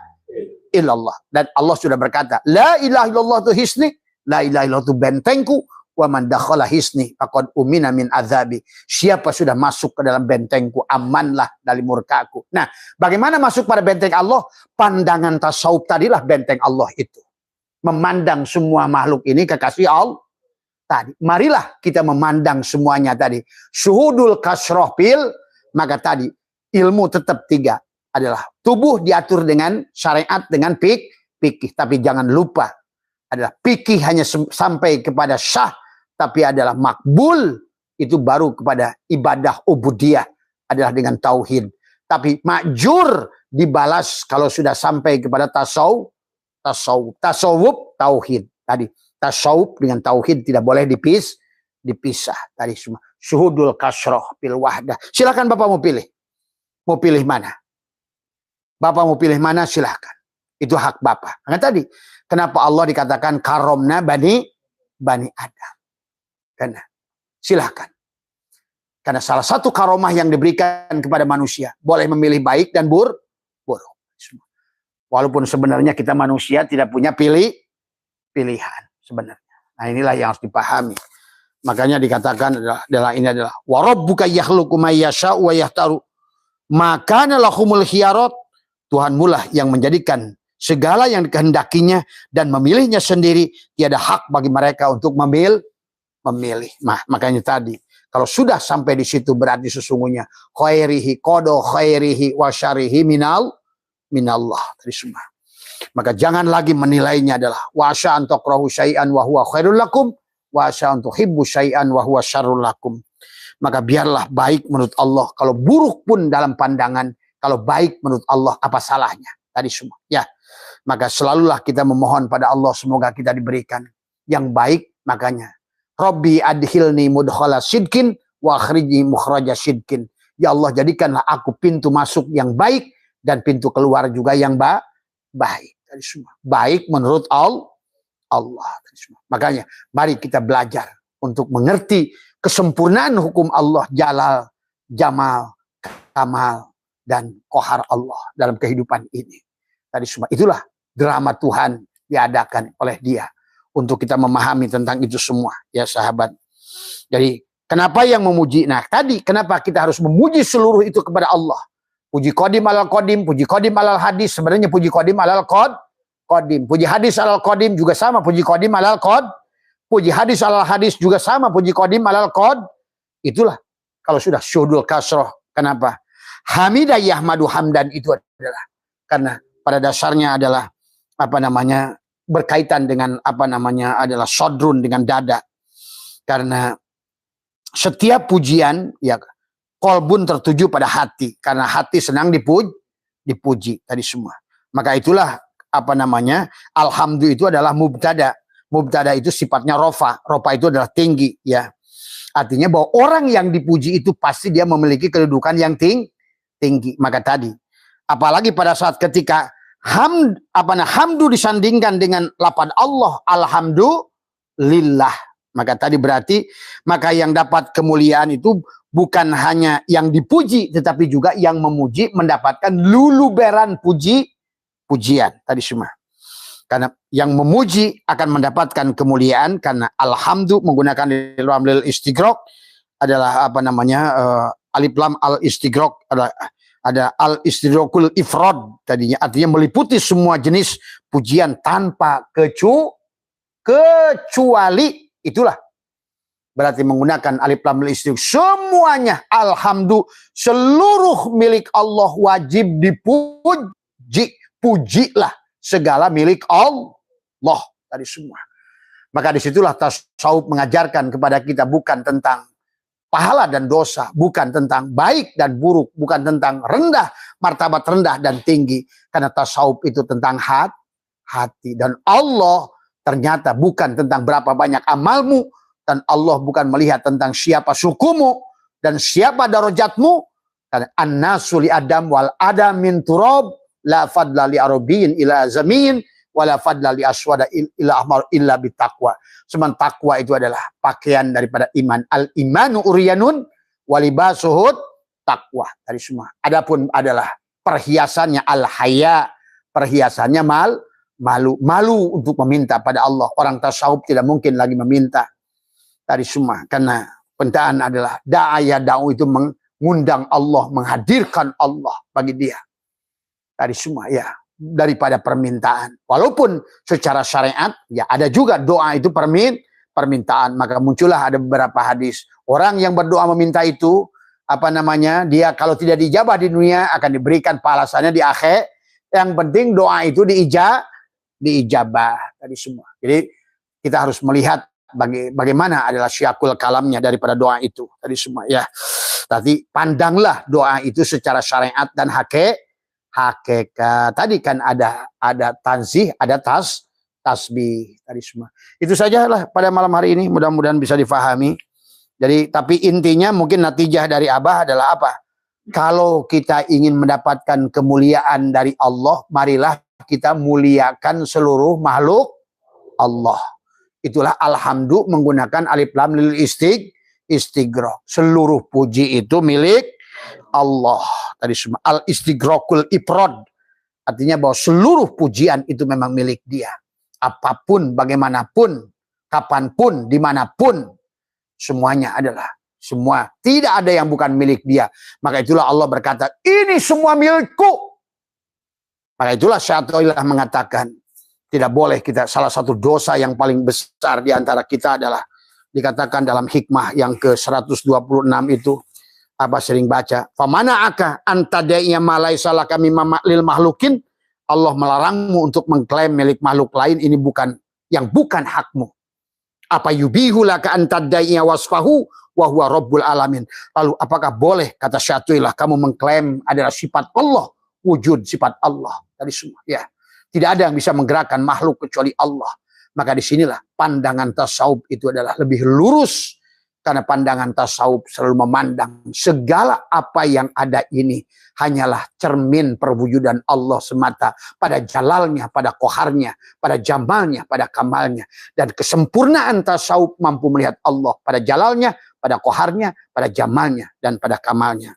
illallah. Dan Allah sudah berkata, la ilaha illallah itu hisni, la ilaha illallah itu bentengku, wa man dakhala hisni faqad umina min azabi. Siapa sudah masuk ke dalam bentengku, amanlah dari murkaku. Nah, bagaimana masuk pada benteng Allah? Pandangan tasawuf tadilah benteng Allah itu. Memandang semua makhluk ini kekasih Allah tadi. Marilah kita memandang semuanya tadi. Syuhudul kasroh pil, maka tadi ilmu tetap tiga. Adalah tubuh diatur dengan syariat, dengan fikih. Tapi jangan lupa, adalah fikih hanya sampai kepada syah, tapi adalah makbul, itu baru kepada ibadah ubudiyah, adalah dengan tauhid. Tapi makjur dibalas kalau sudah sampai kepada tasawuf, tauhid. Tadi tasawuf dengan tauhid tidak boleh dipisah. Tadi semua. Syuhudul kasroh bil wahdah. Silakan Bapak mau pilih. Mau pilih mana? Bapak mau pilih mana? Silakan. Itu hak Bapak. Karena tadi, kenapa Allah dikatakan karomna bani Adam? Karena silahkan. Karena salah satu karomah yang diberikan kepada manusia, boleh memilih baik dan buruk. Walaupun sebenarnya kita manusia tidak punya pilihan sebenarnya. Nah, inilah yang harus dipahami. Makanya dikatakan ini adalah wa rabbuka yakhluqu may yasha'u wa yahtaru. Maka lahumul khiyarot. Tuhanmu lah yang menjadikan segala yang dikehendakinya dan memilihnya sendiri. Tiada hak bagi mereka untuk memilih. Makanya tadi, kalau sudah sampai di situ berarti sesungguhnya khairihi qada khairihi wa syarihi minallah. Tadi semua. Maka jangan lagi menilainya adalah wa asya an takrahu syai'an wa huwa khairul lakum wa asya an tuhibbu syai'an wa huwa syarrul lakum. Maka biarlah baik menurut Allah, kalau buruk pun dalam pandangan, kalau baik menurut Allah apa salahnya? Tadi semua. Ya. Maka selalulah kita memohon pada Allah semoga kita diberikan yang baik. Makanya Rabbi adhilni mudkhala sidkin wa akhrijni mukhraja sidkin. Ya Allah, jadikanlah aku pintu masuk yang baik dan pintu keluar juga yang baik. Tadi semua. Baik menurut Allah. Tadi semua. Makanya mari kita belajar untuk mengerti kesempurnaan hukum Allah, jalal, jamal, kamal, dan kohar Allah dalam kehidupan ini. Tadi semua. Itulah drama Tuhan diadakan oleh Dia. Untuk kita memahami tentang itu semua, ya sahabat. Jadi, kenapa yang memuji? Nah, tadi kenapa kita harus memuji seluruh itu kepada Allah? Puji qadim alal qadim, puji qadim alal hadis. Sebenarnya puji qadim alal qadim. Puji hadis alal qadim juga sama, puji qadim alal qad. Puji hadis alal hadis juga sama, puji qadim alal qad. Itulah kalau sudah syuhudul kasroh. Kenapa? Hamidah yahmadu hamdan itu adalah karena pada dasarnya adalah berkaitan dengan adalah sodrun, dengan dada. Karena setiap pujian ya kolbun tertuju pada hati, karena hati senang dipuji tadi semua. Maka itulah alhamdulillah itu adalah mubtada. Mubtada itu sifatnya rofa. Rofa itu adalah tinggi ya. Artinya bahwa orang yang dipuji itu pasti dia memiliki kedudukan yang tinggi. Maka tadi apalagi pada saat ketika hamdu disandingkan dengan lafaz Allah, alhamdulillah. Maka tadi berarti maka yang dapat kemuliaan itu bukan hanya yang dipuji, tetapi juga yang memuji mendapatkan luluberan pujian tadi semua. Karena yang memuji akan mendapatkan kemuliaan karena alhamdulillah menggunakan lil istighraq adalah alif lam al istighraq adalah ada al-istidrakul ifrad tadinya, artinya meliputi semua jenis pujian tanpa kecuali. Itulah berarti menggunakan alif lam istidrak semuanya alhamdulillah, seluruh milik Allah wajib dipuji. Pujilah segala milik Allah tadi semua. Maka disitulah tasawuf mengajarkan kepada kita bukan tentang pahala dan dosa, bukan tentang baik dan buruk, bukan tentang rendah, martabat rendah dan tinggi. Karena tasawuf itu tentang hati. Dan Allah ternyata bukan tentang berapa banyak amalmu, dan Allah bukan melihat tentang siapa sukumu dan siapa darajatmu. Karena an-nasu li adam wal adam min turab, la fadla li arabiyyin ila zamin, wala fadla li aswada ila ahmar illa bitaqwa. Sementara takwa itu adalah pakaian daripada iman. Al imanu uryanun walibasuhut takwa. Tadi semua. Adapun adalah perhiasannya al haya, perhiasannya malu. Malu untuk meminta pada Allah. Orang tasawuf tidak mungkin lagi meminta. Tadi semua. Karena pentaan adalah da'aya da'u itu mengundang Allah, menghadirkan Allah bagi dia. Tadi semua ya. Daripada permintaan. Walaupun secara syariat ya ada juga doa itu permintaan. Maka muncullah ada beberapa hadis. Orang yang berdoa meminta itu dia kalau tidak dijabah di dunia akan diberikan balasannya di akhir. Yang penting doa itu diijabah tadi semua. Jadi kita harus melihat bagaimana adalah syakul kalamnya daripada doa itu tadi semua ya. Tadi pandanglah doa itu secara syariat dan hakikat. Tadi kan ada tanzih, ada tasbih tadi semua. Itu sajalah pada malam hari ini, mudah-mudahan bisa difahami. Jadi tapi intinya mungkin natijah dari Abah adalah apa? Kalau kita ingin mendapatkan kemuliaan dari Allah, marilah kita muliakan seluruh makhluk Allah. Itulah alhamdulillah menggunakan alif lam lil istighraq. Seluruh puji itu milik Allah. Tadi semua al-istighraqul ifrad. Artinya bahwa seluruh pujian itu memang milik dia. Apapun, bagaimanapun, kapanpun, dimanapun, semuanya adalah semua. Tidak ada yang bukan milik dia. Maka itulah Allah berkata, ini semua milikku. Maka itulah Syaitanullah mengatakan, tidak boleh kita, salah satu dosa yang paling besar di antara kita adalah, dikatakan dalam hikmah yang ke-126 itu, Abah sering baca, famana aka antadaiya malai salah kami lil mahlukin. Allah melarangmu untuk mengklaim milik makhluk lain, ini bukan hakmu. Apa yubihu laka antadaiya wasfahu wa huwa rabbul alamin. Lalu apakah boleh, kata Syatuillah, kamu mengklaim adalah sifat Allah, wujud sifat Allah tadi semua ya. Tidak ada yang bisa menggerakkan makhluk kecuali Allah. Maka disinilah pandangan tasawuf itu adalah lebih lurus. Karena pandangan tasawuf selalu memandang segala apa yang ada ini hanyalah cermin perwujudan Allah semata. Pada jalalnya, pada koharnya, pada jamalnya, pada kamalnya. Dan kesempurnaan tasawuf mampu melihat Allah pada jalalnya, pada koharnya, pada jamalnya, dan pada kamalnya.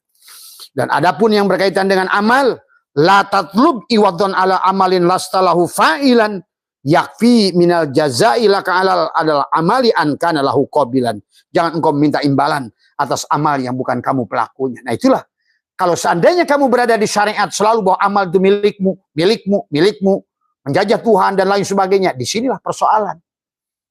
Dan adapun yang berkaitan dengan amal, la tatlub iwadon ala amalin lastalahu fa'ilan yakfi minal jazai laka alal adalah amali an kana lahu qabilan. Jangan engkau minta imbalan atas amal yang bukan kamu pelakunya. Nah itulah, kalau seandainya kamu berada di syariat selalu bahwa amal itu milikmu, menjajah Tuhan dan lain sebagainya, disinilah persoalan.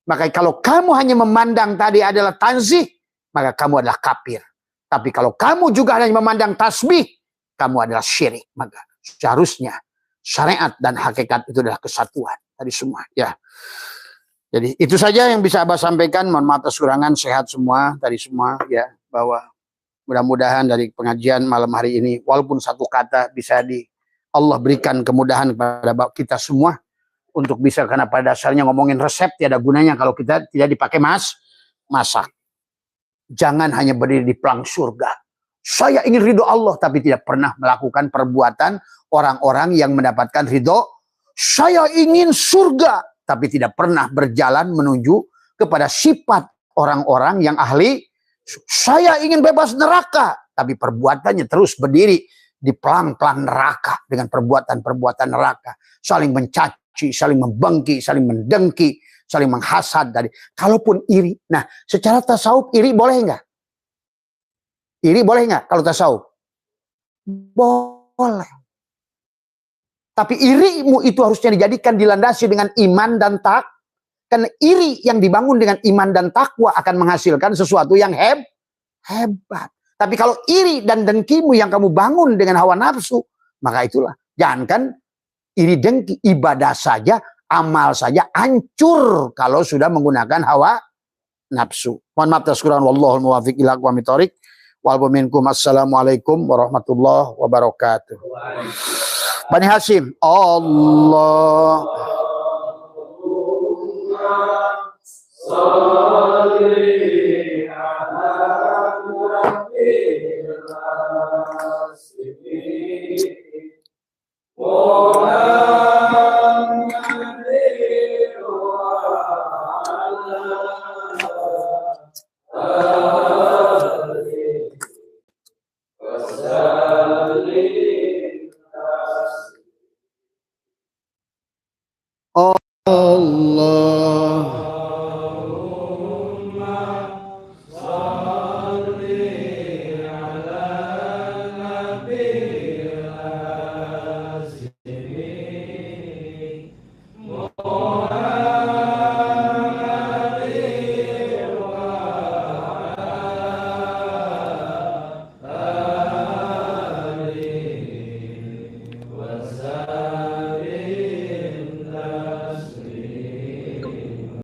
Maka kalau kamu hanya memandang tadi adalah tanzih, maka kamu adalah kafir. Tapi kalau kamu juga hanya memandang tasbih, kamu adalah syirik. Maka seharusnya syariat dan hakikat itu adalah kesatuan. Tadi semua ya. Jadi itu saja yang bisa Abah sampaikan. Mohon maaf atas kekurangan, sehat semua tadi semua ya, bahwa mudah-mudahan dari pengajian malam hari ini walaupun satu kata bisa Allah berikan kemudahan kepada kita semua untuk bisa, karena pada dasarnya ngomongin resep tiada gunanya kalau kita tidak dipakai masak. Jangan hanya berdiri di pelang surga. Saya ingin ridho Allah tapi tidak pernah melakukan perbuatan orang-orang yang mendapatkan ridho. Saya ingin surga tapi tidak pernah berjalan menuju kepada sifat orang-orang yang ahli. Saya ingin bebas neraka, tapi perbuatannya terus berdiri di pelang-pelang neraka dengan perbuatan-perbuatan neraka. Saling mencaci, saling membengki, saling mendengki, saling menghasad. Kalaupun iri. Nah, secara tasawuf iri boleh nggak? Iri boleh nggak kalau tasawuf? Boleh. Tapi irimu itu harusnya dijadikan dilandasi dengan iman dan karena iri yang dibangun dengan iman dan takwa akan menghasilkan sesuatu yang hebat. Tapi kalau iri dan dengkimu yang kamu bangun dengan hawa nafsu, maka itulah. Jangankan iri dengki, ibadah saja amal saja hancur kalau sudah menggunakan hawa nafsu. Mohon maaf atas kurang, wallahul muwaffiq ila aqwamit thoriq. Wal minkum. Assalamualaikum warahmatullahi wabarakatuh. Bani Hashim, Allah salli ala